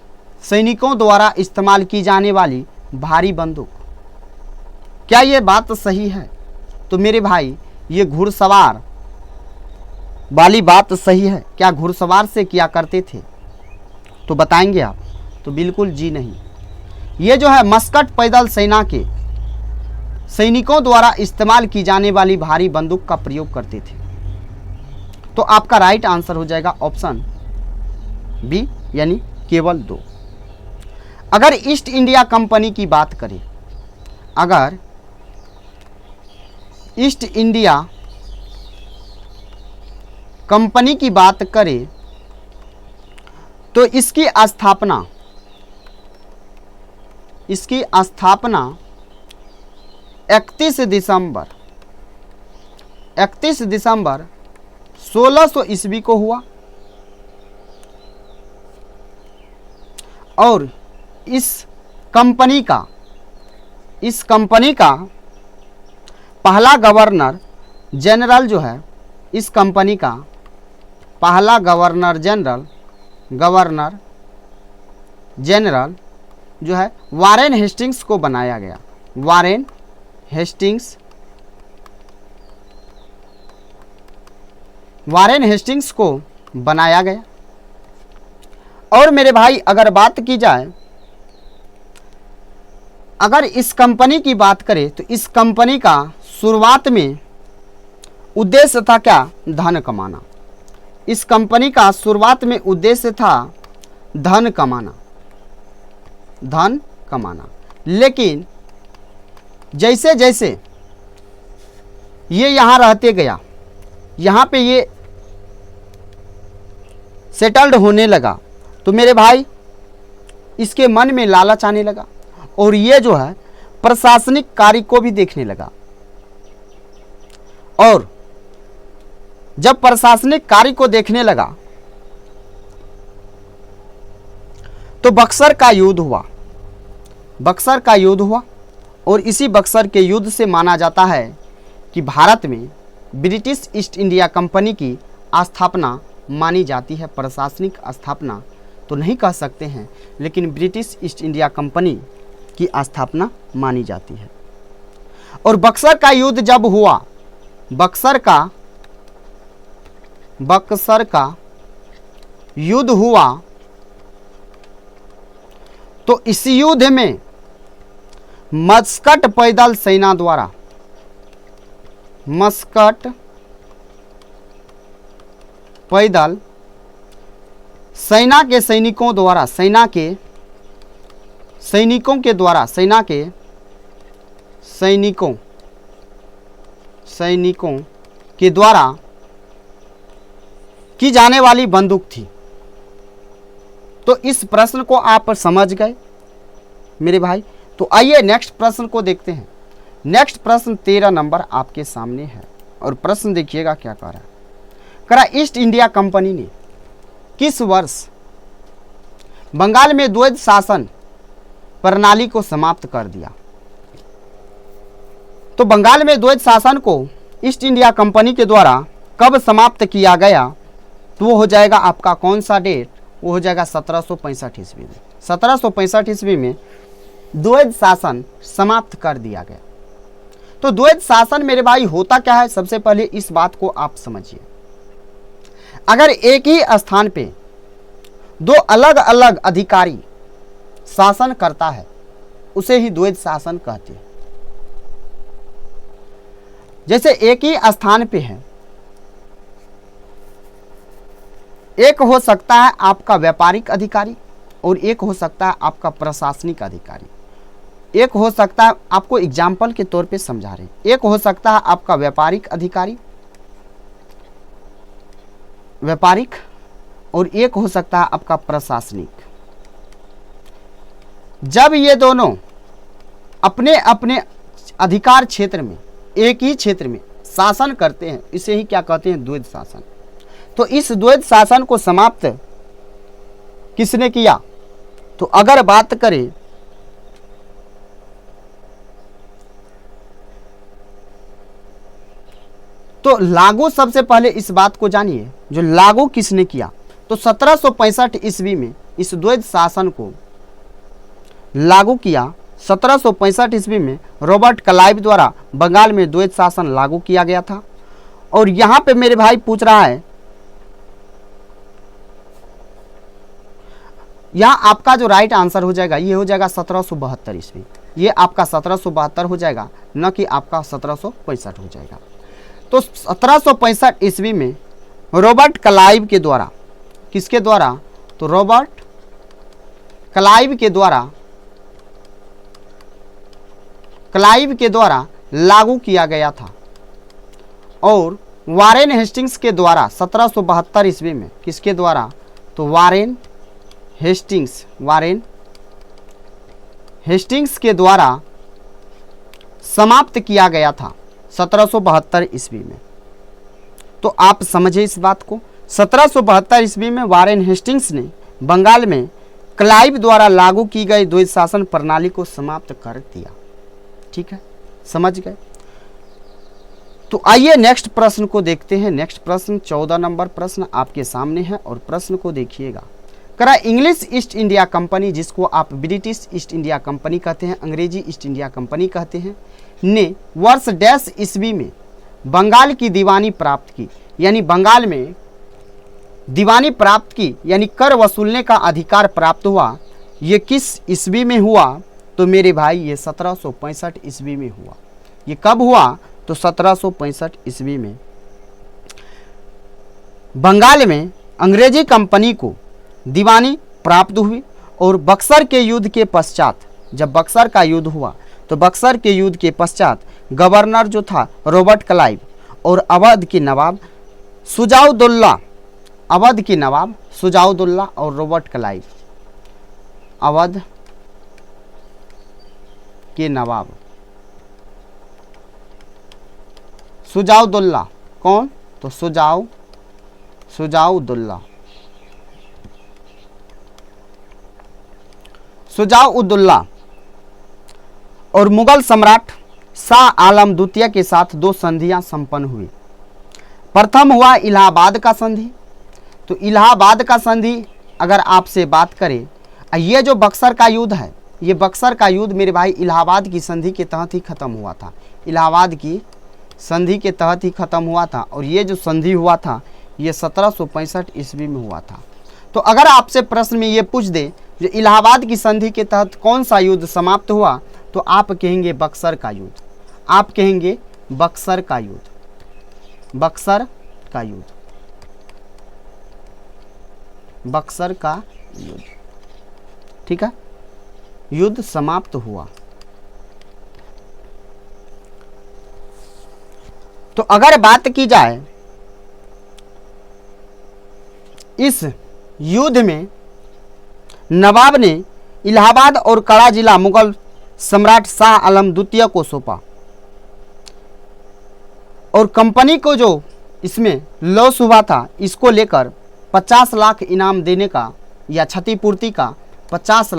सैनिकों द्वारा इस्तेमाल की जाने वाली भारी बंदूक, क्या ये बात सही है? तो मेरे भाई ये घुड़सवार वाली बात सही है। क्या घुड़सवार से किया करते थे? तो बताएंगे आप, तो बिल्कुल जी नहीं। ये जो है मस्कट पैदल सेना के सैनिकों द्वारा इस्तेमाल की जाने वाली भारी बंदूक का प्रयोग करते थे। तो आपका राइट आंसर हो जाएगा ऑप्शन बी, यानी केवल 2। अगर ईस्ट इंडिया कंपनी की बात करें, अगर ईस्ट इंडिया कंपनी की बात करें तो इसकी स्थापना 31 दिसंबर 1600 ईस्वी को हुआ। और इस कंपनी का पहला गवर्नर जनरल जो है, इस कंपनी का पहला गवर्नर जनरल जो है वारेन हेस्टिंग्स को बनाया गया। वारेन हेस्टिंग्स को बनाया गया। और मेरे भाई अगर बात की जाए, अगर इस कंपनी की बात करें तो इस कंपनी का शुरुआत में उद्देश्य था क्या? धन कमाना। इस कंपनी का शुरुआत में उद्देश्य था धन कमाना। लेकिन जैसे जैसे ये यहाँ रहते गया, यहाँ पे ये सेटल्ड होने लगा, तो मेरे भाई इसके मन में लालच आने लगा और ये जो है प्रशासनिक कार्य को भी देखने लगा। और जब प्रशासनिक कार्य को देखने लगा तो बक्सर का युद्ध हुआ। और इसी बक्सर के युद्ध से माना जाता है कि भारत में ब्रिटिश ईस्ट इंडिया कंपनी की स्थापना मानी जाती है। प्रशासनिक स्थापना तो नहीं कह सकते हैं, लेकिन ब्रिटिश ईस्ट इंडिया कंपनी की स्थापना मानी जाती है। और बक्सर का युद्ध जब हुआ, बक्सर का युद्ध हुआ, तो इस युद्ध में मस्कट पैदल सेना द्वारा, मस्कट पैदल सेना के सैनिकों द्वारा, सेना के सैनिकों के द्वारा की जाने वाली बंदूक थी। तो इस प्रश्न को आप समझ गए मेरे भाई। तो आइए नेक्स्ट प्रश्न को देखते हैं। नेक्स्ट प्रश्न 13 नंबर आपके सामने है और प्रश्न देखिएगा क्या कह रहा है। कह रहा ईस्ट इंडिया कंपनी ने किस वर्ष बंगाल में द्वैध शासन प्रणाली को समाप्त कर दिया? तो बंगाल में द्वैध शासन को ईस्ट इंडिया कंपनी के द्वारा कब समाप्त किया गया, तो वो हो जाएगा आपका कौन सा डेट, वो हो जाएगा 1765 ईस्वी में। 1765 ईस्वी में द्वैध शासन समाप्त कर दिया गया। तो द्वैध शासन मेरे भाई होता क्या है, सबसे पहले इस बात को आप समझिए। अगर एक ही स्थान पे दो अलग अलग अधिकारी शासन करता है, उसे ही द्वैध शासन कहते हैं। जैसे एक ही स्थान पे है, एक हो सकता है आपका व्यापारिक अधिकारी और एक हो सकता है आपका प्रशासनिक अधिकारी। एक हो सकता है, आपको एग्जाम्पल के तौर पे समझा रहे हैं, एक हो सकता है आपका व्यापारिक अधिकारी, व्यापारिक, और एक हो सकता है आपका प्रशासनिक। जब ये दोनों अपने अपने अधिकार क्षेत्र में, एक ही क्षेत्र में शासन करते हैं, इसे ही क्या कहते हैं, द्वैध शासन। तो इस द्वैध शासन को समाप्त किसने किया, तो अगर बात करें तो लागू, सबसे पहले इस बात को जानिए, जो लागू किसने किया, तो 1765 ईस्वी में इस द्वैध शासन को लागू किया। 1765 ईस्वी में रॉबर्ट क्लाइव द्वारा बंगाल में द्वैध शासन लागू किया गया था। और यहां पे मेरे भाई पूछ रहा है, यहां आपका जो राइट आंसर हो जाएगा, ये हो जाएगा 1772 ईस्वी। ये आपका 1772 हो जाएगा, न कि आपका 1765 हो जाएगा। तो 1765 ईस्वी में रॉबर्ट क्लाइव के द्वारा, किसके द्वारा, तो रॉबर्ट क्लाइव के द्वारा लागू किया गया था। और वारेन हेस्टिंग्स के द्वारा 1772 ईस्वी में, किसके द्वारा, तो वारेन हेस्टिंग्स के द्वारा समाप्त किया गया था 1772 ईस्वी में। तो आप समझे इस बात को। 1772 ईस्वी में वारेन हेस्टिंग्स ने बंगाल में क्लाइव द्वारा लागू की गई द्वैध शासन प्रणाली को समाप्त कर दिया। ठीक है, समझ गए। तो आइए नेक्स्ट प्रश्न को देखते हैं। नेक्स्ट प्रश्न 14 नंबर प्रश्न आपके सामने है और प्रश्न को देखिएगा। करा इंग्लिश ईस्ट इंडिया कंपनी, जिसको आप ब्रिटिश ईस्ट इंडिया कंपनी कहते हैं, अंग्रेजी ईस्ट इंडिया कंपनी कहते हैं, ने वर्ष डैश ईस्वी में बंगाल की दीवानी प्राप्त की, यानी बंगाल में दीवानी प्राप्त की, यानी कर वसूलने का अधिकार प्राप्त हुआ। ये किस ईस्वी में हुआ, तो मेरे भाई ये 1765 ईस्वी में हुआ। ये कब हुआ, तो 1765 ईस्वी में बंगाल में अंग्रेजी कंपनी को दीवानी प्राप्त हुई। और बक्सर के युद्ध के पश्चात, जब बक्सर का युद्ध हुआ, तो बक्सर के युद्ध के पश्चात गवर्नर जो था रॉबर्ट क्लाइव और अवध के नवाब सुजाउद्दौला, अवध के नवाब सुजाउद्दौला और रॉबर्ट क्लाइव, अवध के नवाब सुजाउद्दौला, कौन, तो सुजाउद्दौला और मुगल सम्राट शाह आलम द्वितीय के साथ दो संधियां संपन्न हुई। प्रथम हुआ इलाहाबाद का संधि। तो इलाहाबाद का संधि अगर आपसे बात करें, ये जो बक्सर का युद्ध है, ये बक्सर का युद्ध मेरे भाई इलाहाबाद की संधि के तहत ही खत्म हुआ था। इलाहाबाद की संधि के तहत ही खत्म हुआ था। और ये जो संधि हुआ था, ये 1765 ईस्वी में हुआ था। तो अगर आपसे प्रश्न में ये पूछ दे जो इलाहाबाद की संधि के तहत कौन सा युद्ध समाप्त हुआ, तो आप कहेंगे बक्सर का युद्ध। आप कहेंगे बक्सर का युद्ध, बक्सर का युद्ध, बक्सर का युद्ध। ठीक है, युद्ध समाप्त हुआ। तो अगर बात की जाए इस युद्ध में नवाब ने इलाहाबाद और कड़ा जिला मुगल सम्राट शाह आलम द्वितीय को सौंपा। और कंपनी को जो इसमें लॉस हुआ था, इसको लेकर 50 लाख इनाम देने का या क्षतिपूर्ति का 50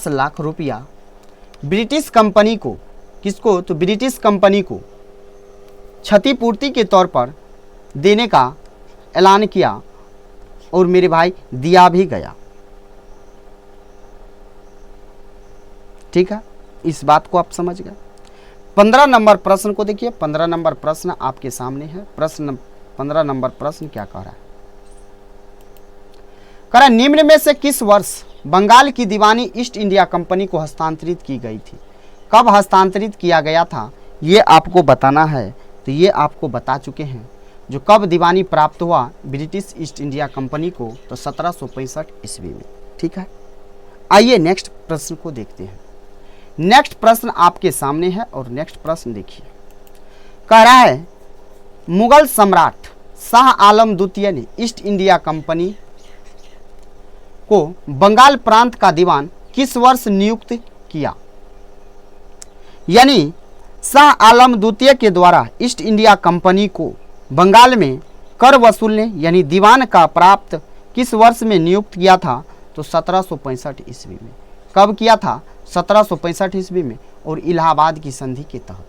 लाख रुपया ब्रिटिश कंपनी को, किसको, तो ब्रिटिश कंपनी को क्षतिपूर्ति के तौर पर देने का ऐलान किया और मेरे भाई दिया भी गया। ठीक है, इस बात को आप समझ गए। 15 नंबर प्रश्न को देखिए। 15 नंबर प्रश्न आपके सामने है। 15 नंबर प्रश्न क्या कह रहा है? कह रहा निम्न में से किस वर्ष बंगाल की दीवानी ईस्ट इंडिया कंपनी को हस्तांतरित की गई थी? कब हस्तांतरित किया गया था ये आपको बताना है। तो ये आपको बता चुके हैं जो कब दीवानी प्राप्त हुआ ब्रिटिश ईस्ट इंडिया कंपनी को, तो 1765 ईस्वी में। ठीक है, आइए नेक्स्ट प्रश्न को देखते हैं। नेक्स्ट प्रश्न आपके सामने है और नेक्स्ट प्रश्न देखिए। कह रहा है मुगल सम्राट शाह आलम द्वितीय ने ईस्ट इंडिया कंपनी को बंगाल प्रांत का दीवान किस वर्ष नियुक्त किया? यानी शाह आलम द्वितीय के द्वारा ईस्ट इंडिया कंपनी को बंगाल में कर वसूलने यानी दीवान का प्राप्त किस वर्ष में नियुक्त किया था? तो 1765 ईस्वी में। कब किया था? 1765 ईस्वी में, और इलाहाबाद की संधि के तहत।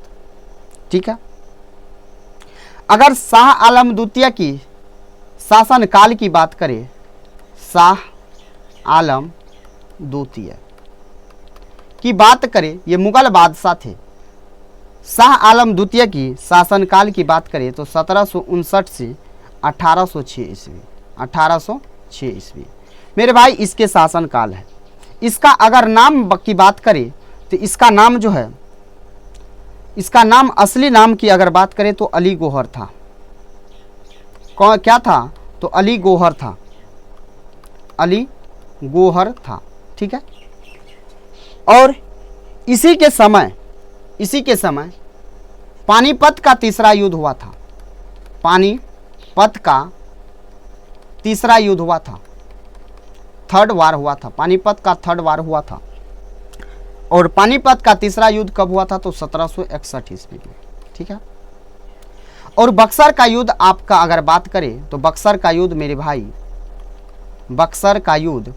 ठीक है, अगर शाह आलम द्वितीय की शासनकाल की बात करें, शाह आलम द्वितीय की बात करें, ये मुगल बादशाह थे। शाह आलम द्वितीय की शासनकाल की बात करें तो 1759 से 1806 ईस्वी। 1806 ईस्वी मेरे भाई इसके शासनकाल है। इसका अगर नाम की बात करें तो इसका नाम जो है, इसका नाम असली नाम की अगर बात करें तो अली गौहर था। क्या था? तो अली गौहर था। अली गौहर था। ठीक है, और इसी के समय पानीपत का तीसरा युद्ध हुआ था। पानीपत का तीसरा युद्ध हुआ था, थर्ड वार हुआ था। पानीपत का थर्ड वार हुआ था। और पानीपत का तीसरा युद्ध कब हुआ था? तो 1761 ईस्वी में। ठीक है, और बक्सर का युद्ध आपका अगर बात करें तो बक्सर का युद्ध मेरे भाई, बक्सर का युद्ध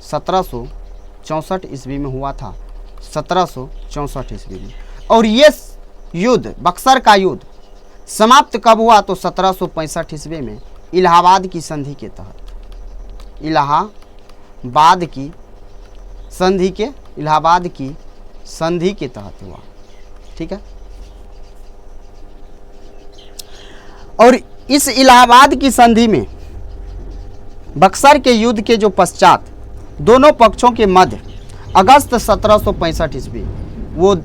1764 ईस्वी में हुआ था। 1764 ईस्वी में। और ये युद्ध, बक्सर का युद्ध समाप्त कब हुआ? तो 1765 ईस्वी में इलाहाबाद की संधि के तहत। इलाहाबाद की संधि के तहत हुआ। ठीक है, और इस इलाहाबाद की संधि में बक्सर के युद्ध के जो पश्चात दोनों पक्षों के मध्य अगस्त 1765 ईस्वी, वो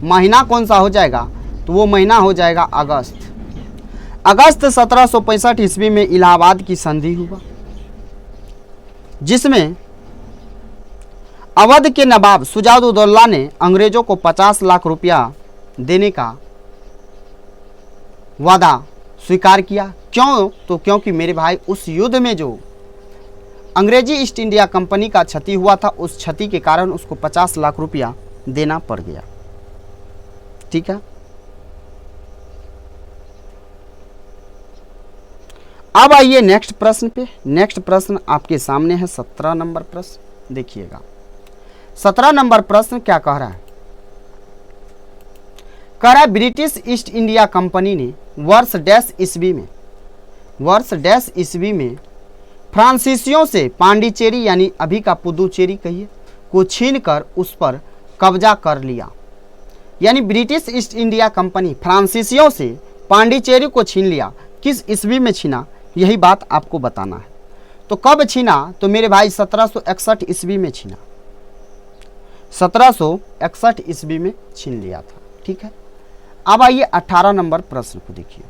महीना कौन सा हो जाएगा? तो वो महीना हो जाएगा अगस्त। अगस्त 1765 ईस्वी में इलाहाबाद की संधि हुआ, जिसमें अवध के नवाब शुजाउद्दौला ने अंग्रेजों को 50 लाख रुपया देने का वादा स्वीकार किया। क्यों? तो क्योंकि मेरे भाई उस युद्ध में जो अंग्रेजी ईस्ट इंडिया कंपनी का क्षति हुआ था, उस क्षति के कारण उसको 50 लाख रुपया देना पड़ गया। ठीक है, अब आइए नेक्स्ट प्रश्न पे। नेक्स्ट प्रश्न आपके सामने है 17 नंबर प्रश्न। देखिएगा 17 नंबर प्रश्न क्या कह रहा है? कह रहा है ब्रिटिश ईस्ट इंडिया कंपनी ने वर्ष डैश ईस्वी में फ्रांसीसियों से पांडिचेरी यानी अभी का पुदुचेरी कहिए को छीनकर उस पर कब्जा कर लिया। यानी ब्रिटिश ईस्ट इंडिया कंपनी फ्रांसीसियों से पांडिचेरी को छीन लिया। किस ईस्वी में छीना, यही बात आपको बताना है। तो कब छीना? तो मेरे भाई 1761 ईस्वी में छीना। 1761 ईस्वी में छीन लिया था। ठीक है, अब आइए 18 नंबर प्रश्न को देखिए।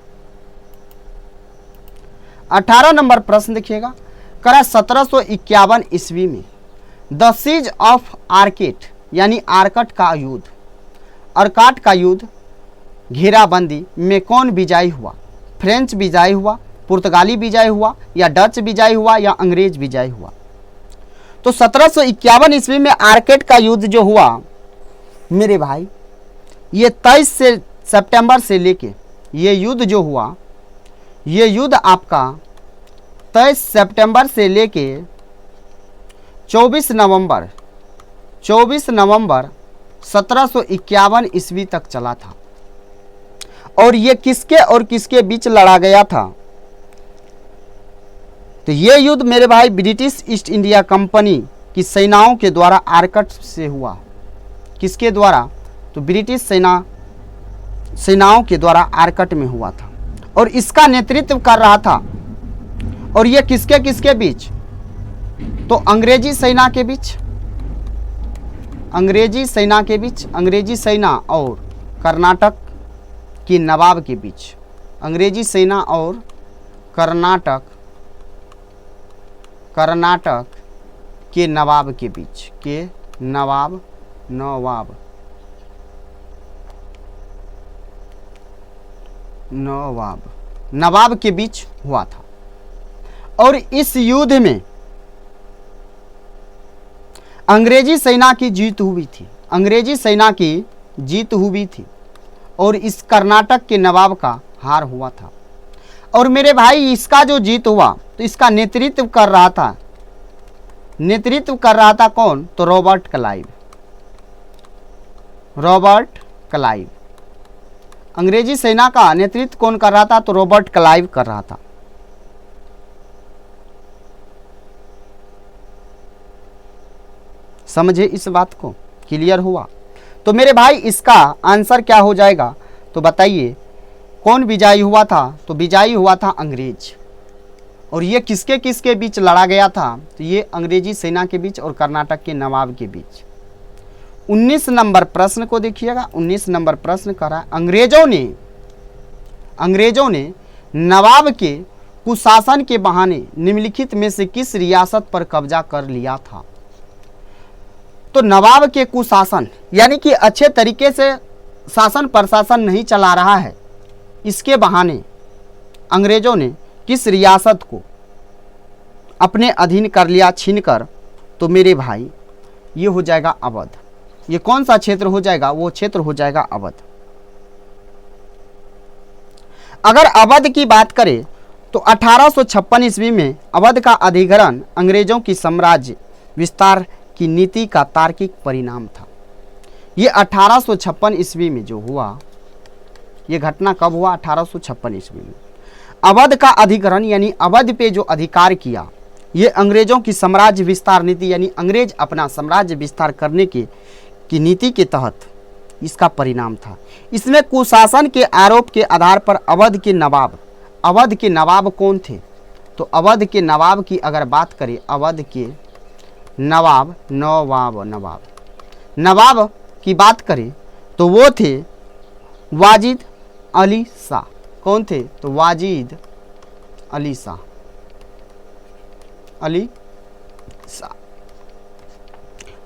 18 नंबर प्रश्न देखिएगा। करा 1751 ईस्वी में द सीज ऑफ आर्केट यानी आर्कट का युद्ध घेराबंदी में कौन विजयी हुआ? फ्रेंच विजयी हुआ, पुर्तगाली विजयी हुआ, या डच विजयी हुआ, या अंग्रेज विजयी हुआ? तो 1751 ईस्वी में आर्केट का युद्ध जो हुआ मेरे भाई, ये 23 सितंबर से लेके ये युद्ध जो हुआ, ये युद्ध आपका 23 सितंबर से लेके 24 नवंबर 1751 ईस्वी तक चला था। और ये किसके और किसके बीच लड़ा गया था? तो ये युद्ध मेरे भाई ब्रिटिश ईस्ट इंडिया कंपनी की सेनाओं के द्वारा आरकट से हुआ। किसके द्वारा? तो ब्रिटिश सेनाओं के द्वारा आरकट में हुआ था और इसका नेतृत्व कर रहा था। और ये किसके किसके बीच? तो अंग्रेजी सेना के बीच, अंग्रेजी सेना के बीच, अंग्रेजी सेना और कर्नाटक के नवाब के बीच, अंग्रेजी सेना और कर्नाटक के नवाब के बीच, के नवाब के बीच हुआ था। और इस युद्ध में अंग्रेजी सेना की जीत हुई थी, अंग्रेजी सेना की जीत हुई थी और इस कर्नाटक के नवाब का हार हुआ था। और मेरे भाई इसका जो जीत हुआ तो इसका नेतृत्व कर रहा था कौन? तो रॉबर्ट क्लाइव। रॉबर्ट क्लाइव, अंग्रेजी सेना का नेतृत्व कौन कर रहा था? तो रॉबर्ट क्लाइव कर रहा था। समझे इस बात को? क्लियर हुआ? तो मेरे भाई इसका आंसर क्या हो जाएगा? तो बताइए कौन विजयी हुआ था? तो विजयी हुआ था अंग्रेज। और ये किसके किसके बीच लड़ा गया था? तो ये अंग्रेजी सेना के बीच और कर्नाटक के नवाब के बीच। 19 नंबर प्रश्न को देखिएगा। 19 नंबर प्रश्न करा, अंग्रेजों ने नवाब के कुशासन के बहाने निम्नलिखित में से किस रियासत पर कब्जा कर लिया था? तो नवाब के कुशासन यानी कि अच्छे तरीके से शासन प्रशासन नहीं चला रहा है, इसके बहाने अंग्रेजों ने किस रियासत को अपने अधीन कर लिया छीनकर? तो मेरे भाई ये हो जाएगा अवध। ये कौन सा क्षेत्र हो जाएगा? वो क्षेत्र हो जाएगा अवध। अगर अवध की बात करें तो 1856 ईस्वी में अवध का अधिग्रहण अंग्रेजों की साम्राज्य विस्तार की नीति का तार्किक परिणाम था। ये 1856 ईस्वी में जो हुआ, ये घटना कब हुआ? 1856 ईस्वी में। अवध का अधिग्रहण यानी अवध पे जो अधिकार किया, ये अंग्रेजों की साम्राज्य विस्तार नीति यानी अंग्रेज अपना साम्राज्य विस्तार करने की नीति के तहत इसका परिणाम था। इसमें कुशासन के आरोप के आधार पर अवध के नवाब कौन थे? तो अवध के नवाब की अगर बात करें, अवध के नवाब की बात करें तो वो थे वाजिद अली शाह। कौन थे? तो वाजिद अली शाह।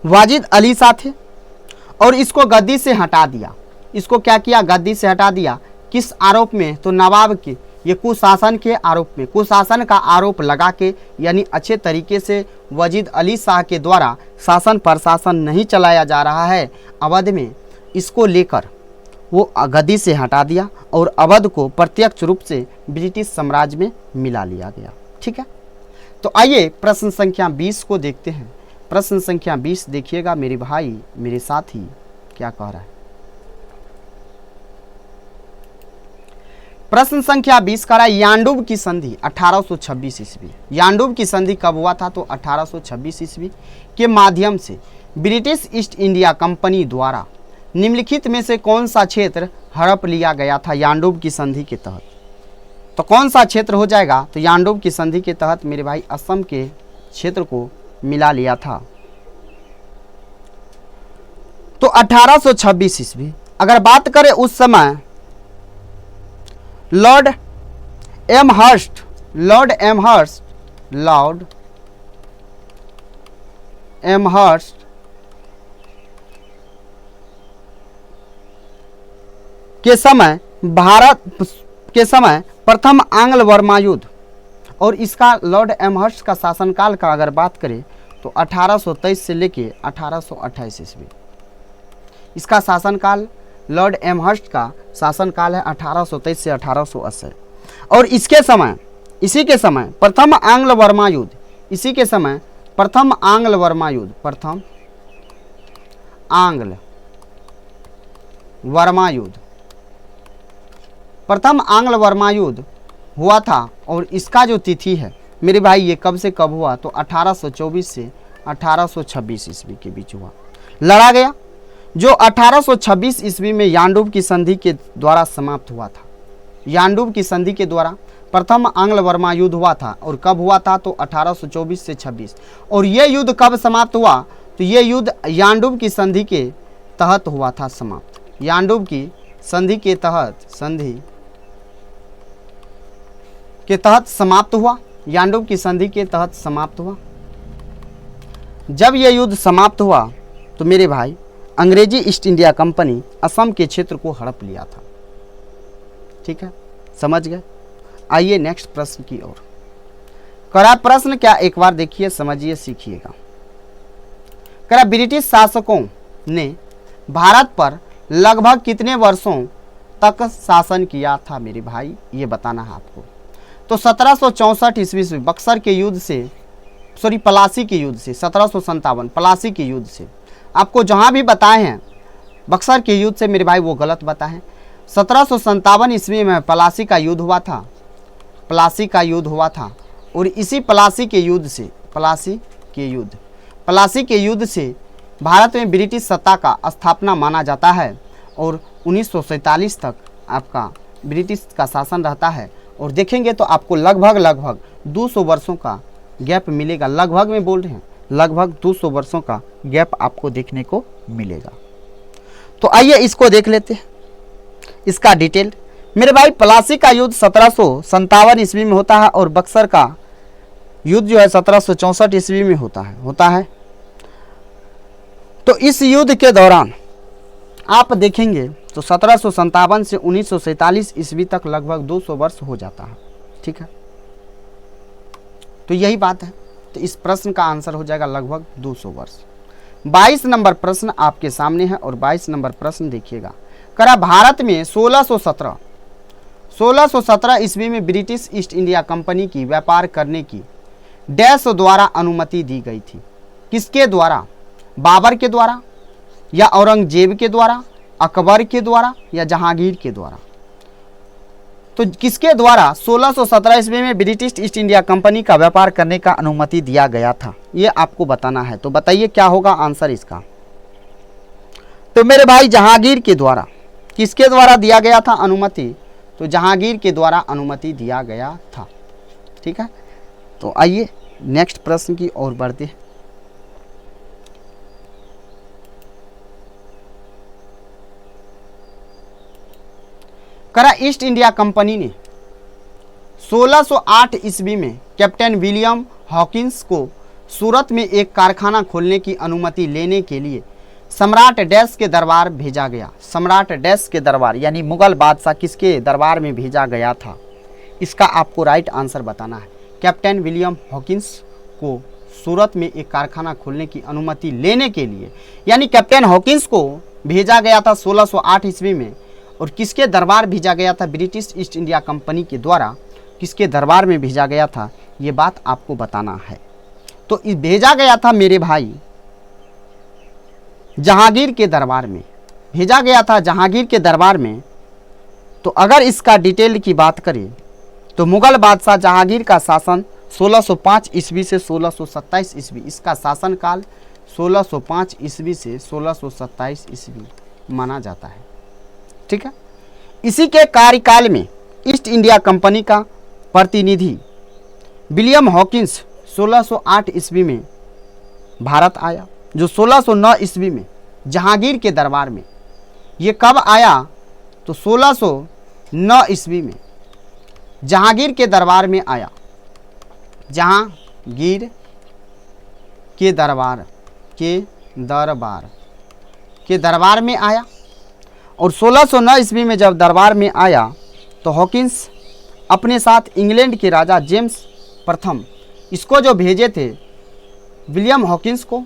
वाजिद अली शाह थे और इसको गद्दी से हटा दिया। इसको क्या किया? गद्दी से हटा दिया। किस आरोप में? तो नवाब के ये कुशासन के आरोप में, कुशासन का आरोप लगा के यानी अच्छे तरीके से वाजिद अली शाह के द्वारा शासन प्रशासन नहीं चलाया जा रहा है अवध में, इसको लेकर वो गद्दी से हटा दिया और अवध को प्रत्यक्ष रूप से ब्रिटिश साम्राज्य में मिला लिया गया। ठीक है, तो आइए प्रश्न संख्या 20 को देखते हैं। प्रश्न संख्या 20 देखिएगा मेरे भाई, मेरे साथी क्या कह रहा है। प्रश्न संख्या 20 कह रहा है यांडूब की संधि 1826 ईस्वी। यांडूब की संधि कब हुआ था? तो 1826 ईस्वी के माध्यम से ब्रिटिश ईस्ट इंडिया कंपनी द्वारा निम्नलिखित में से कौन सा क्षेत्र हड़प लिया गया था यांडूब की संधि के तहत? तो कौन सा क्षेत्र हो जाएगा? तो यांडूब की संधि के तहत मेरे भाई असम के क्षेत्र को मिला लिया था। तो 1826 ईस्वी अगर बात करें उस समय लॉर्ड एमहर्स्ट के समय भारत के समय प्रथम आंग्ल वर्मा युद्ध, और इसका लॉर्ड एमहर्स्ट का शासनकाल का अगर बात करें तो 1823 से लेके 1828 ईस्वी। इसका शासनकाल, लॉर्ड एमहर्स्ट का शासनकाल है 1823 से 1880। और इसके समय, इसी के समय प्रथम आंग्ल वर्मा युद्ध, इसी के समय प्रथम आंग्ल वर्मा युद्ध, प्रथम आंग्ल वर्मा युद्ध प्रथम आंग्ल बर्मा युद्ध हुआ था और इसका जो तिथि है मेरे भाई ये कब से कब हुआ, तो 1824 से 1826 ईस्वी के बीच हुआ, लड़ा गया, जो 1826 ईस्वी में यांडूब की संधि के द्वारा समाप्त हुआ था। यांडूब की संधि के द्वारा प्रथम आंग्ल बर्मा युद्ध हुआ था और कब हुआ था, तो 1824 से 26। और ये युद्ध कब समाप्त हुआ, तो ये युद्ध यांडूब की संधि के तहत हुआ था समाप्त। यांडूब की संधि के तहत समाप्त हुआ। यांडूब की संधि के तहत समाप्त हुआ। जब यह युद्ध समाप्त हुआ तो मेरे भाई अंग्रेजी ईस्ट इंडिया कंपनी असम के क्षेत्र को हड़प लिया था। ठीक है, समझ गए। आइए नेक्स्ट प्रश्न की ओर। करा प्रश्न क्या, एक बार देखिए, समझिए, सीखिएगा। करा ब्रिटिश शासकों ने भारत पर लगभग कितने वर्षों तक शासन किया था मेरे भाई, ये बताना है आपको। तो 1764 ईस्वी से बक्सर के युद्ध से, प्लासी के युद्ध से, 1757 प्लासी के युद्ध से, आपको जहां भी बताए हैं बक्सर के युद्ध से मेरे भाई वो गलत बताएं। 1757 ईस्वी में प्लासी का युद्ध हुआ था, प्लासी का युद्ध हुआ था। और इसी प्लासी के युद्ध से भारत में ब्रिटिश सत्ता का स्थापना माना जाता है और 1947 तक आपका ब्रिटिश का शासन रहता है। और देखेंगे तो आपको लगभग 200 वर्षों का गैप मिलेगा। लगभग में बोल रहे हैं, लगभग 200 वर्षों का गैप आपको देखने को मिलेगा। तो आइए इसको देख लेते हैं, इसका डिटेल। मेरे भाई प्लासी का युद्ध 1757 ईस्वी में होता है और बक्सर का युद्ध जो है 1764 ईस्वी में होता है। तो इस युद्ध के दौरान आप देखेंगे तो 1757 से 1947 ईस्वी तक लगभग 200 वर्ष हो जाता है। ठीक है, तो यही बात है। तो इस प्रश्न का आंसर हो जाएगा लगभग 200 वर्ष। 22 नंबर प्रश्न आपके सामने है और 22 नंबर प्रश्न देखिएगा। करा भारत में 1617 ईस्वी में ब्रिटिश ईस्ट इंडिया कंपनी की व्यापार करने की डैश द्वारा अनुमति दी गई थी। किसके द्वारा, बाबर के द्वारा या औरंगजेब के द्वारा, अकबर के द्वारा या जहांगीर के द्वारा। तो किसके द्वारा 1617 ईस्वी में ब्रिटिश ईस्ट इंडिया कंपनी का व्यापार करने का अनुमति दिया गया था, ये आपको बताना है। तो बताइए क्या होगा आंसर इसका। तो मेरे भाई जहांगीर के द्वारा। किसके द्वारा दिया गया था अनुमति, तो जहांगीर के द्वारा अनुमति दिया गया था। ठीक है, तो आइए नेक्स्ट प्रश्न की ओर बढ़ते हैं। करा ईस्ट इंडिया कंपनी ने 1608 ईस्वी में कैप्टन विलियम हॉकिंस को सूरत में एक कारखाना खोलने की अनुमति लेने के लिए सम्राट डैश के दरबार भेजा गया। सम्राट डैश के दरबार यानी मुगल बादशाह किसके दरबार में भेजा गया था, इसका आपको राइट आंसर बताना है। कैप्टन विलियम हॉकिंस को सूरत में एक कारखाना खोलने की अनुमति लेने के लिए, यानी कैप्टन हॉकिंस को भेजा गया था 1608 ईस्वी में। और किसके दरबार भेजा गया था, ब्रिटिश ईस्ट इंडिया कंपनी के द्वारा किसके दरबार में भेजा गया था, ये बात आपको बताना है। तो भेजा गया था मेरे भाई जहांगीर के दरबार में, भेजा गया था जहांगीर के दरबार में। तो अगर इसका डिटेल की बात करें तो मुगल बादशाह जहांगीर का शासन 1605 ईस्वी से 1627 ईस्वी, इसका शासनकाल 1605 ईस्वी से 1627 ईस्वी माना जाता है। ठीक है, इसी के कार्यकाल में ईस्ट इंडिया कंपनी का प्रतिनिधि विलियम हॉकिंस 1608 ईस्वी में भारत आया, जो 1609 ईस्वी में जहांगीर के दरबार में। ये कब आया, तो 1609 ईस्वी में जहांगीर के दरबार में आया। जहांगीर के दरबार में आया। और 1609 ईस्वी में जब दरबार में आया तो हॉकिंस अपने साथ इंग्लैंड के राजा जेम्स प्रथम, इसको जो भेजे थे विलियम हॉकिंस को,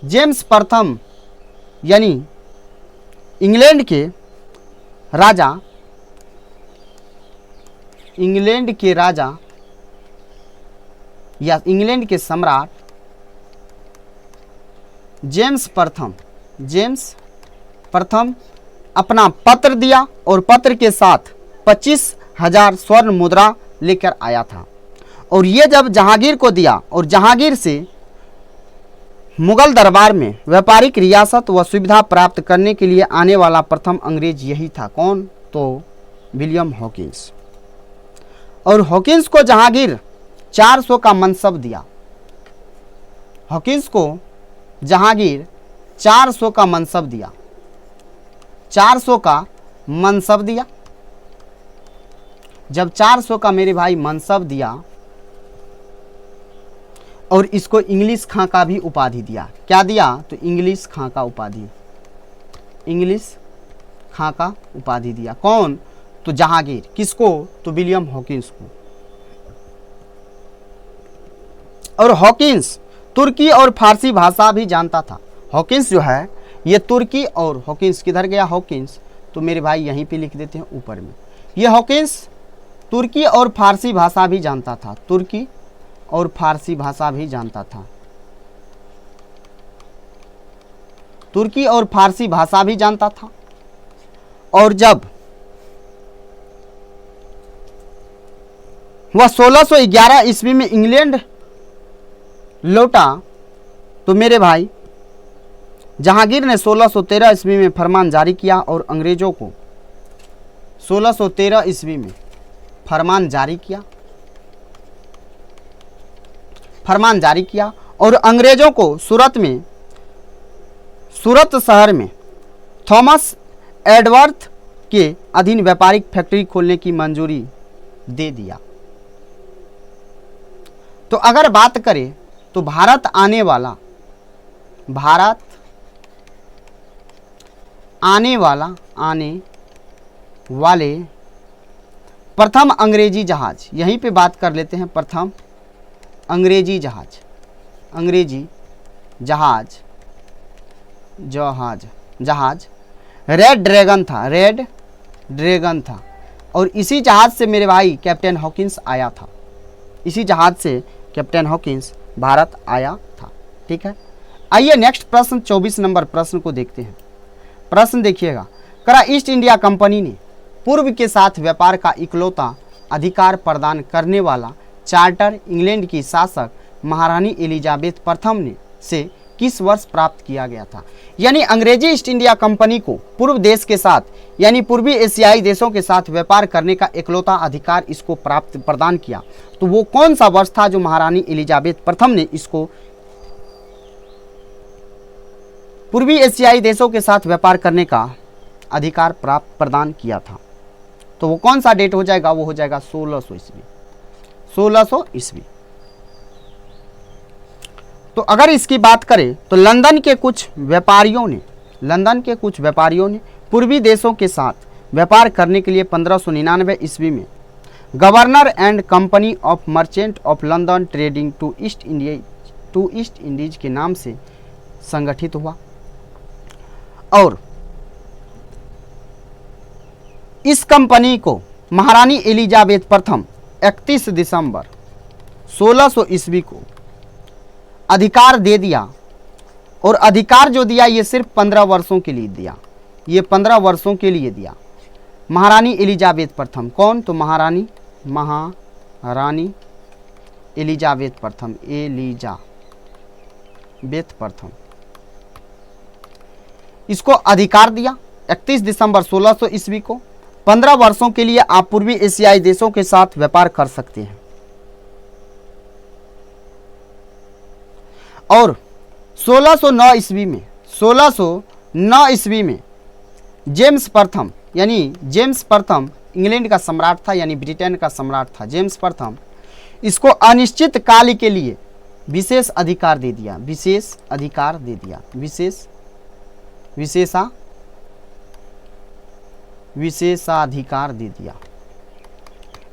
जेम्स प्रथम यानी इंग्लैंड के राजा या इंग्लैंड के सम्राट जेम्स प्रथम अपना पत्र दिया और पत्र के साथ 25,000 स्वर्ण मुद्रा लेकर आया था और ये जब जहांगीर को दिया और जहांगीर से मुगल दरबार में व्यापारिक रियासत व सुविधा प्राप्त करने के लिए आने वाला प्रथम अंग्रेज यही था। कौन? तो विलियम हॉकिंस। और हॉकिंस को जहांगीर 400 का मनसब दिया। हॉकिंस को जहांगीर 400 का मनसब दिया, 400 का मनसब दिया। जब 400 का मेरे भाई मनसब दिया और इसको इंग्लिश खां का भी उपाधि दिया। क्या दिया? तो इंग्लिश खां का उपाधि, इंग्लिश खां का उपाधि दिया। कौन? तो जहांगीर। किसको? तो विलियम हॉकिंस को। और हॉकिंस तुर्की और फारसी भाषा भी जानता था। हॉकिंस जो है ये तुर्की और हॉकिंस किधर गया? हॉकिंस तो मेरे भाई यहीं पे लिख देते हैं ऊपर में। ये हॉकिंस तुर्की और फारसी भाषा भी जानता था, तुर्की और फारसी भाषा भी जानता था, तुर्की और फारसी भाषा भी जानता था। और जब वह 1611 ईस्वी में इंग्लैंड लौटा तो मेरे भाई जहांगीर ने 1613 ईस्वी में फरमान जारी किया और अंग्रेजों को 1613 ईस्वी में फरमान जारी किया, फरमान जारी किया और अंग्रेजों को सूरत शहर में थॉमस एडवर्थ के अधीन व्यापारिक फैक्ट्री खोलने की मंजूरी दे दिया। तो अगर बात करें तो भारत आने वाले प्रथम अंग्रेजी जहाज, यहीं पे बात कर लेते हैं। प्रथम अंग्रेजी जहाज रेड ड्रैगन था और इसी जहाज से मेरे भाई कैप्टन हॉकिंस आया था। इसी जहाज से कैप्टन हॉकिंस भारत आया था। ठीक है, आइए नेक्स्ट प्रश्न 24 नंबर प्रश्न को देखते हैं। प्रश्न देखिएगा, करा ईस्ट इंडिया कंपनी ने पूर्व के साथ व्यापार का इकलौता अधिकार प्रदान करने वाला चार्टर इंग्लैंड की शासक महारानी एलिजाबेथ प्रथम ने से किस वर्ष प्राप्त किया गया था? यानी अंग्रेजी ईस्ट इंडिया कंपनी को पूर्व देश के साथ यानी पूर्वी एशियाई देशों के साथ व्यापार करने का इकलौता अधिकार इसको प्रदान किया, तो वो कौन सा वर्ष था जो महारानी एलिजाबेथ प्रथम ने इसको पूर्वी एशियाई देशों के साथ व्यापार करने का अधिकार प्रदान किया था? तो वो कौन सा डेट हो जाएगा? वो हो जाएगा 1600 ईस्वी, 1600 ईस्वी। तो अगर इसकी बात करें तो लंदन के कुछ व्यापारियों ने पूर्वी देशों के साथ व्यापार करने के लिए 1599 ईस्वी में governor and company of merchant of London trading to East Indies के नाम से संगठित हुआ और इस कंपनी को महारानी एलिजाबेथ प्रथम 31 दिसंबर 1600 ईस्वी को अधिकार दे दिया। और अधिकार जो दिया ये सिर्फ 15 वर्षों के लिए दिया, ये 15 वर्षों के लिए दिया। महारानी एलिजाबेथ प्रथम कौन? तो महारानी एलिजाबेथ प्रथम इसको अधिकार दिया 31 दिसंबर 1600 ईस्वी को। 15 वर्षों के लिए आप पूर्वी एशियाई देशों के साथ व्यापार कर सकते हैं। और 1609 ईस्वी में जेम्स प्रथम इंग्लैंड का सम्राट था यानी ब्रिटेन का सम्राट था। जेम्स प्रथम इसको अनिश्चित काल के लिए विशेषाधिकार दे दिया, विशेषाधिकार दे दिया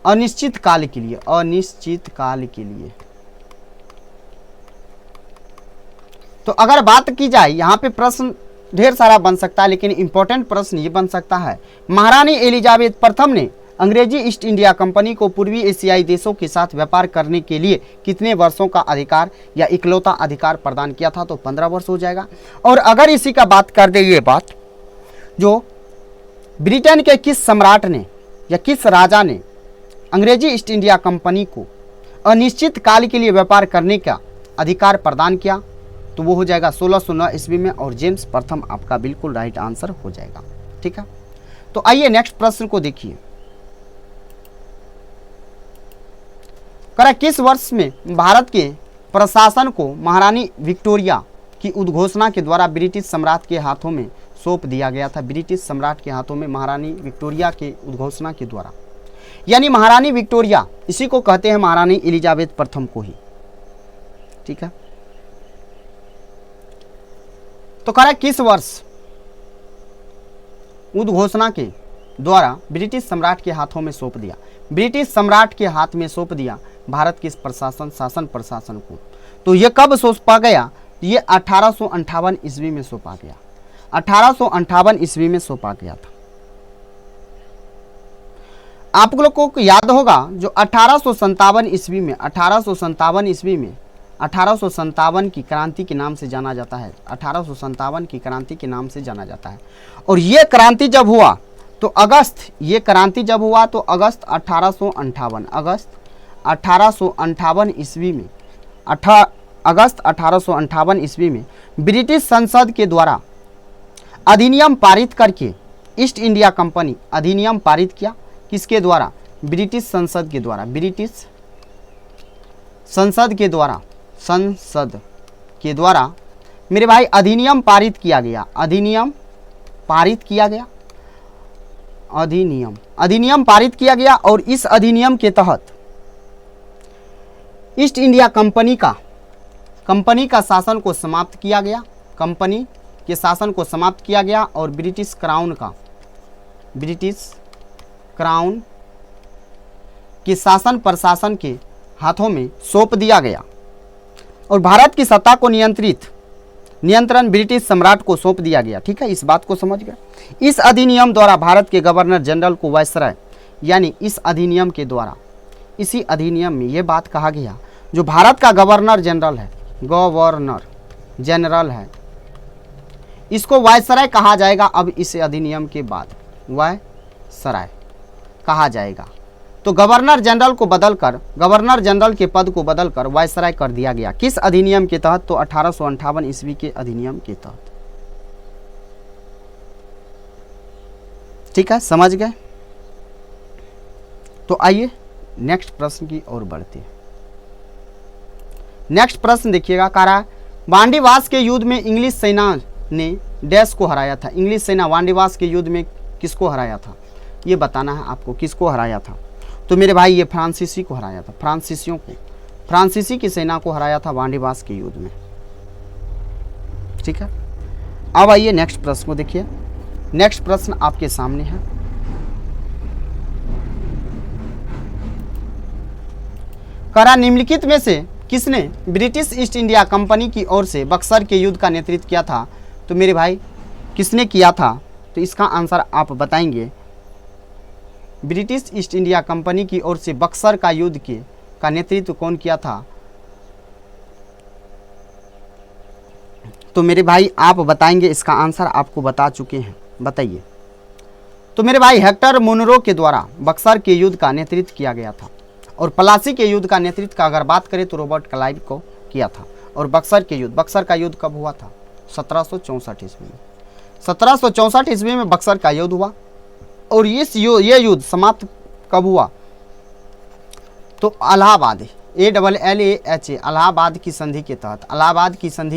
अनिश्चित काल के लिए। तो अगर बात की जाए यहाँ पे प्रश्न ढेर सारा बन सकता है, लेकिन इंपॉर्टेंट प्रश्न ये बन सकता है, महारानी एलिजाबेथ प्रथम ने अंग्रेजी ईस्ट इंडिया कंपनी को पूर्वी एशियाई देशों के साथ व्यापार करने के लिए कितने वर्षों का अधिकार या इकलौता अधिकार प्रदान किया था? तो 15 वर्ष हो जाएगा। और अगर इसी का बात कर दे, ये बात जो ब्रिटेन के किस सम्राट ने या किस राजा ने अंग्रेजी ईस्ट इंडिया कंपनी को अनिश्चित काल के लिए व्यापार करने का अधिकार प्रदान किया? तो वो हो जाएगा 1609 ईस्वी में, और जेम्स प्रथम आपका बिल्कुल राइट आंसर हो जाएगा। ठीक है, तो आइए नेक्स्ट प्रश्न को देखिए। करा किस वर्ष में भारत के प्रशासन को महारानी विक्टोरिया की उद्घोषणा के द्वारा ब्रिटिश सम्राट के हाथों में सौंप दिया गया था? ब्रिटिश सम्राट के हाथों में महारानी विक्टोरिया के उद्घोषणा के द्वारा, यानी महारानी विक्टोरिया, इसी को कहते हैं महारानी एलिजाबेथ प्रथम को ही। ठीक है, तो कह रहा है किस वर्ष उद्घोषणा के द्वारा ब्रिटिश सम्राट के हाथों में सौंप दिया? ब्रिटिश सम्राट के हाथ में सौंप दिया भारत के शासन प्रशासन को। तो ये कब सौंपा गया? ये 1858 ईस्वी में सौंपा गया। 1858 ईस्वी में सौंपा गया था। आप लोगों को याद होगा जो 1857 ईस्वी में 1857 की क्रांति के नाम से जाना जाता है। 1857 की क्रांति के नाम से जाना जाता है। और ये क्रांति जब हुआ तो अगस्त 1858 ईस्वी में, अगस्त 1858 ईस्वी में ब्रिटिश संसद के द्वारा अधिनियम पारित करके ईस्ट इंडिया कंपनी अधिनियम पारित किया। किसके द्वारा? ब्रिटिश संसद के द्वारा। ब्रिटिश संसद के द्वारा मेरे भाई अधिनियम पारित किया गया। अधिनियम पारित किया गया और इस अधिनियम के तहत ईस्ट इंडिया कंपनी का शासन को समाप्त किया गया। कंपनी के शासन को समाप्त किया गया और ब्रिटिश क्राउन के शासन प्रशासन के हाथों में सौंप दिया गया और भारत की सत्ता को नियंत्रण ब्रिटिश सम्राट को सौंप दिया गया। ठीक है, इस बात को समझ गए। इस अधिनियम द्वारा भारत के गवर्नर जनरल को वायसराय, यानी इस अधिनियम के द्वारा, इसी अधिनियम में यह बात कहा गया जो भारत का गवर्नर जनरल है, इसको वायसराय कहा जाएगा। अब इस अधिनियम के बाद वायसराय कहा जाएगा। तो गवर्नर जनरल के पद को बदलकर वायसराय कर दिया गया। किस अधिनियम के तहत? तो 1858 ईस्वी के अधिनियम के तहत। ठीक है, समझ गए। तो आइए नेक्स्ट प्रश्न की ओर बढ़ते हैं। नेक्स्ट प्रश्न देखिएगा, कह रहा है वांडीवास के युद्ध में इंग्लिश सेना ने डैश को हराया था? इंग्लिश सेना वांडीवास के युद्ध में किसको हराया था? ये बताना है आपको, किसको हराया था। तो मेरे भाई ये फ्रांसीसी को हराया था। फ्रांसीसी की सेना को हराया था वांडीवास के युद्ध में। ठीक है, अब आइए नेक्स्ट प्रश्न को देखिए। नेक्स्ट प्रश्न आपके सामने है, करा निम्नलिखित में से किसने ब्रिटिश ईस्ट इंडिया कंपनी की ओर से बक्सर के युद्ध का नेतृत्व किया था? तो मेरे भाई किसने किया था? तो इसका आंसर आप बताएंगे। ब्रिटिश ईस्ट इंडिया कंपनी की ओर से बक्सर का युद्ध का नेतृत्व कौन किया था? तो मेरे भाई आप बताएंगे। इसका आंसर आपको बता चुके हैं, बताइए। तो मेरे भाई हेक्टर मुनरो के द्वारा बक्सर के युद्ध का नेतृत्व किया गया था। और प्लासी के युद्ध का नेतृत्व का अगर बात करें तो रॉबर्ट क्लाइव को किया था। और बक्सर का युद्ध कब हुआ था? 1764 ईस्वी में। 1764 ईस्वी में बक्सर का युद्ध हुआ। और ये युद्ध समाप्त कब हुआ? तो इलाहाबाद, ALLAH, इलाहाबाद की संधि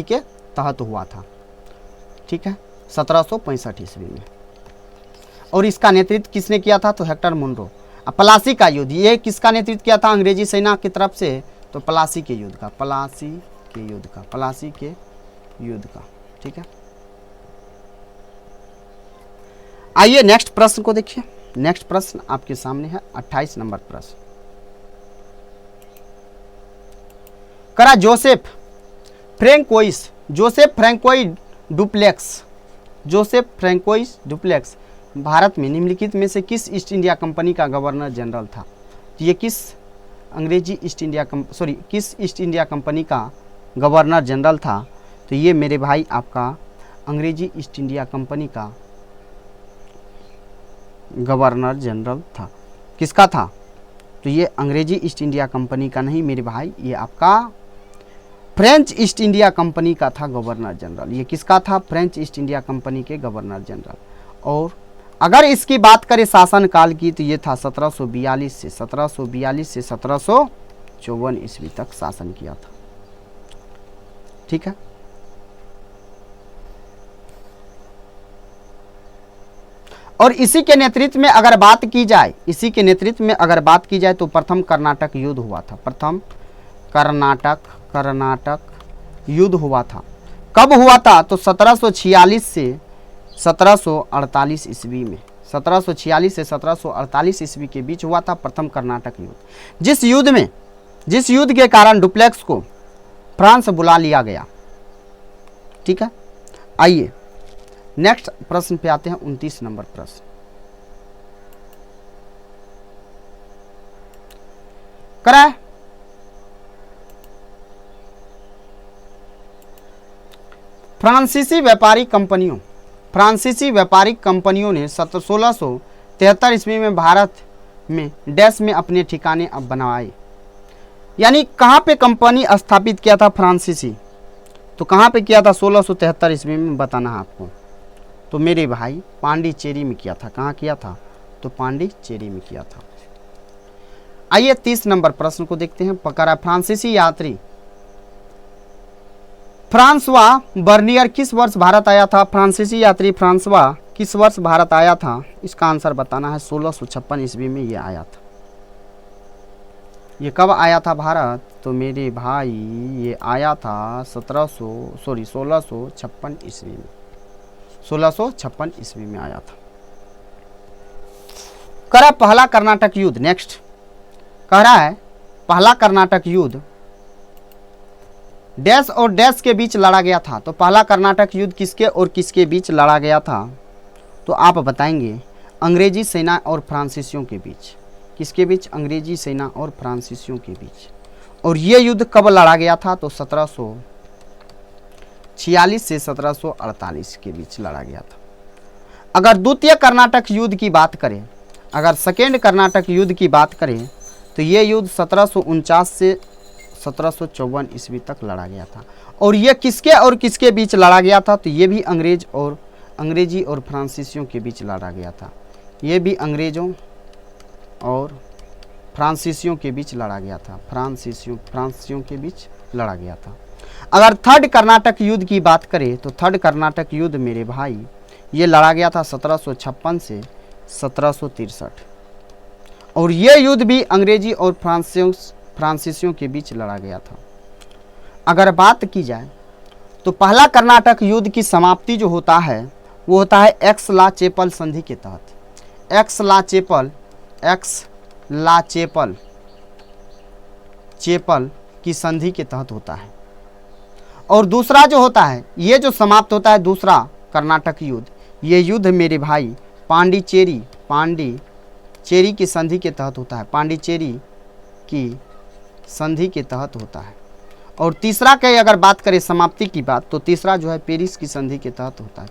के तहत हुआ था। ठीक है, 1765 ईस्वी में। और इसका नेतृत्व किसने किया था? तो हेक्टर मुनरो। प्लासी का युद्ध, ये किसका नेतृत्व किया था अंग्रेजी सेना की तरफ से? तो प्लासी के युद्ध का। ठीक है, आइए नेक्स्ट प्रश्न को देखिए। नेक्स्ट प्रश्न आपके सामने है 28 नंबर प्रश्न। करा जोसेफ फ्रैंकोइस डुप्लेक्स भारत में निम्नलिखित में से किस ईस्ट इंडिया कंपनी का गवर्नर जनरल था? तो ये किस ईस्ट इंडिया कंपनी का गवर्नर जनरल था? तो ये मेरे भाई आपका अंग्रेजी ईस्ट इंडिया कंपनी का गवर्नर जनरल था। किसका था? तो ये अंग्रेजी ईस्ट इंडिया कंपनी का नहीं मेरे भाई, ये आपका फ्रेंच ईस्ट इंडिया कंपनी का था गवर्नर जनरल। ये किसका था? फ्रेंच ईस्ट इंडिया कंपनी के गवर्नर जनरल। और अगर इसकी बात करें शासनकाल की तो ये था 1742 से 1754 ईस्वी तक शासन किया था। ठीक है। और इसी के नेतृत्व में अगर बात की जाए, इसी के नेतृत्व में अगर बात की जाए तो प्रथम कर्नाटक युद्ध हुआ था। प्रथम कर्नाटक युद्ध हुआ था। कब हुआ था? तो 1746 से 1748 ईस्वी में। 1746 से 1748 ईस्वी के बीच हुआ था प्रथम कर्नाटक युद्ध, जिस युद्ध के कारण डुप्लेक्स को फ्रांस बुला लिया गया। ठीक है। आइए नेक्स्ट प्रश्न पे आते हैं। 29 नंबर प्रश्न करा है। फ्रांसीसी व्यापारिक कंपनियों ने 1673 ईस्वी में भारत में डैश में अपने ठिकाने अब बनवाए। यानी कहाँ पे कंपनी स्थापित किया था फ्रांसीसी? तो कहाँ पे किया था? 1673 ईस्वी में बताना है आपको। तो मेरे भाई पांडिचेरी में किया था। कहाँ किया था? तो पांडिचेरी में किया था। आइए 30 नंबर प्रश्न को देखते हैं। पकड़ा फ्रांसीसी यात्री फ्रांसवा बर्नियर किस वर्ष भारत आया था? फ्रांसीसी यात्री फ्रांसवा किस वर्ष भारत आया था? इसका आंसर बताना है। 1656 ईस्वी में ये आया था। ये कब आया था भारत? तो मेरे भाई ये आया था 1656 ईस्वी में। 1656 ईस्वी में आया था। कह रहा पहला कर्नाटक युद्ध। नेक्स्ट कह रहा है पहला कर्नाटक युद्ध डैश और डैश के बीच लड़ा गया था। तो पहला कर्नाटक युद्ध किसके और किसके बीच लड़ा गया था? तो आप बताएंगे अंग्रेजी सेना और फ्रांसीसियों के बीच। किसके बीच? अंग्रेजी सेना और फ्रांसीसियों के बीच। और ये युद्ध कब लड़ा गया था? तो 1746 से 1748 के बीच लड़ा गया था। अगर द्वितीय कर्नाटक युद्ध की बात करें, अगर सेकेंड कर्नाटक युद्ध की बात करें तो ये युद्ध 1749 से 1754 ईस्वी तक लड़ा गया था। और ये किसके और किसके बीच लड़ा गया था? तो ये भी अंग्रेजी और फ्रांसीसियों के बीच लड़ा गया था। ये भी अंग्रेजों और फ्रांसीसियों के बीच लड़ा गया था। फ्रांसीसियों के बीच लड़ा गया था। अगर थर्ड कर्नाटक युद्ध की बात करें तो थर्ड कर्नाटक युद्ध मेरे भाई ये लड़ा गया था 1756 से 1763। और ये युद्ध भी अंग्रेजी और फ्रांसीसियों के बीच लड़ा गया था। अगर बात की जाए तो पहला कर्नाटक युद्ध की समाप्ति जो होता है वो होता है एक्स-ला-चेपल संधि के तहत। एक्स-ला-चेपल की संधि के तहत होता है। और दूसरा जो होता है, ये जो समाप्त होता है दूसरा कर्नाटक युद्ध, ये युद्ध मेरे भाई पांडिचेरी की संधि के तहत होता है। पांडिचेरी की संधि के तहत होता है। और तीसरा की अगर बात करें समाप्ति की बात, तो तीसरा जो है पेरिस की संधि के तहत होता है।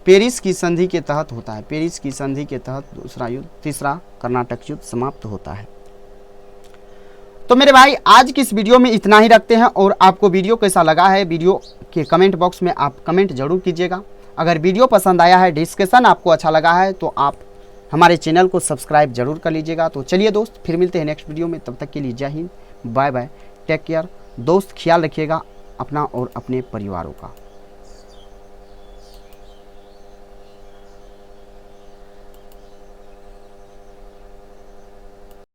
पेरिस की संधि के तहत होता है। पेरिस की संधि के तहत दूसरा युद्ध, तीसरा कर्नाटक युद्ध समाप्त होता है। तो मेरे भाई आज की इस वीडियो में इतना ही रखते हैं। और आपको वीडियो कैसा लगा है, वीडियो के कमेंट बॉक्स में आप कमेंट जरूर कीजिएगा। अगर वीडियो पसंद आया है, डिस्कशन आपको अच्छा लगा है, तो आप हमारे चैनल को सब्सक्राइब जरूर कर लीजिएगा। तो चलिए दोस्त, फिर मिलते हैं नेक्स्ट वीडियो में। तब तक के लिए जय Hind, bye bye, take care दोस्त। ख्याल रखिएगा अपना और अपने परिवारों का।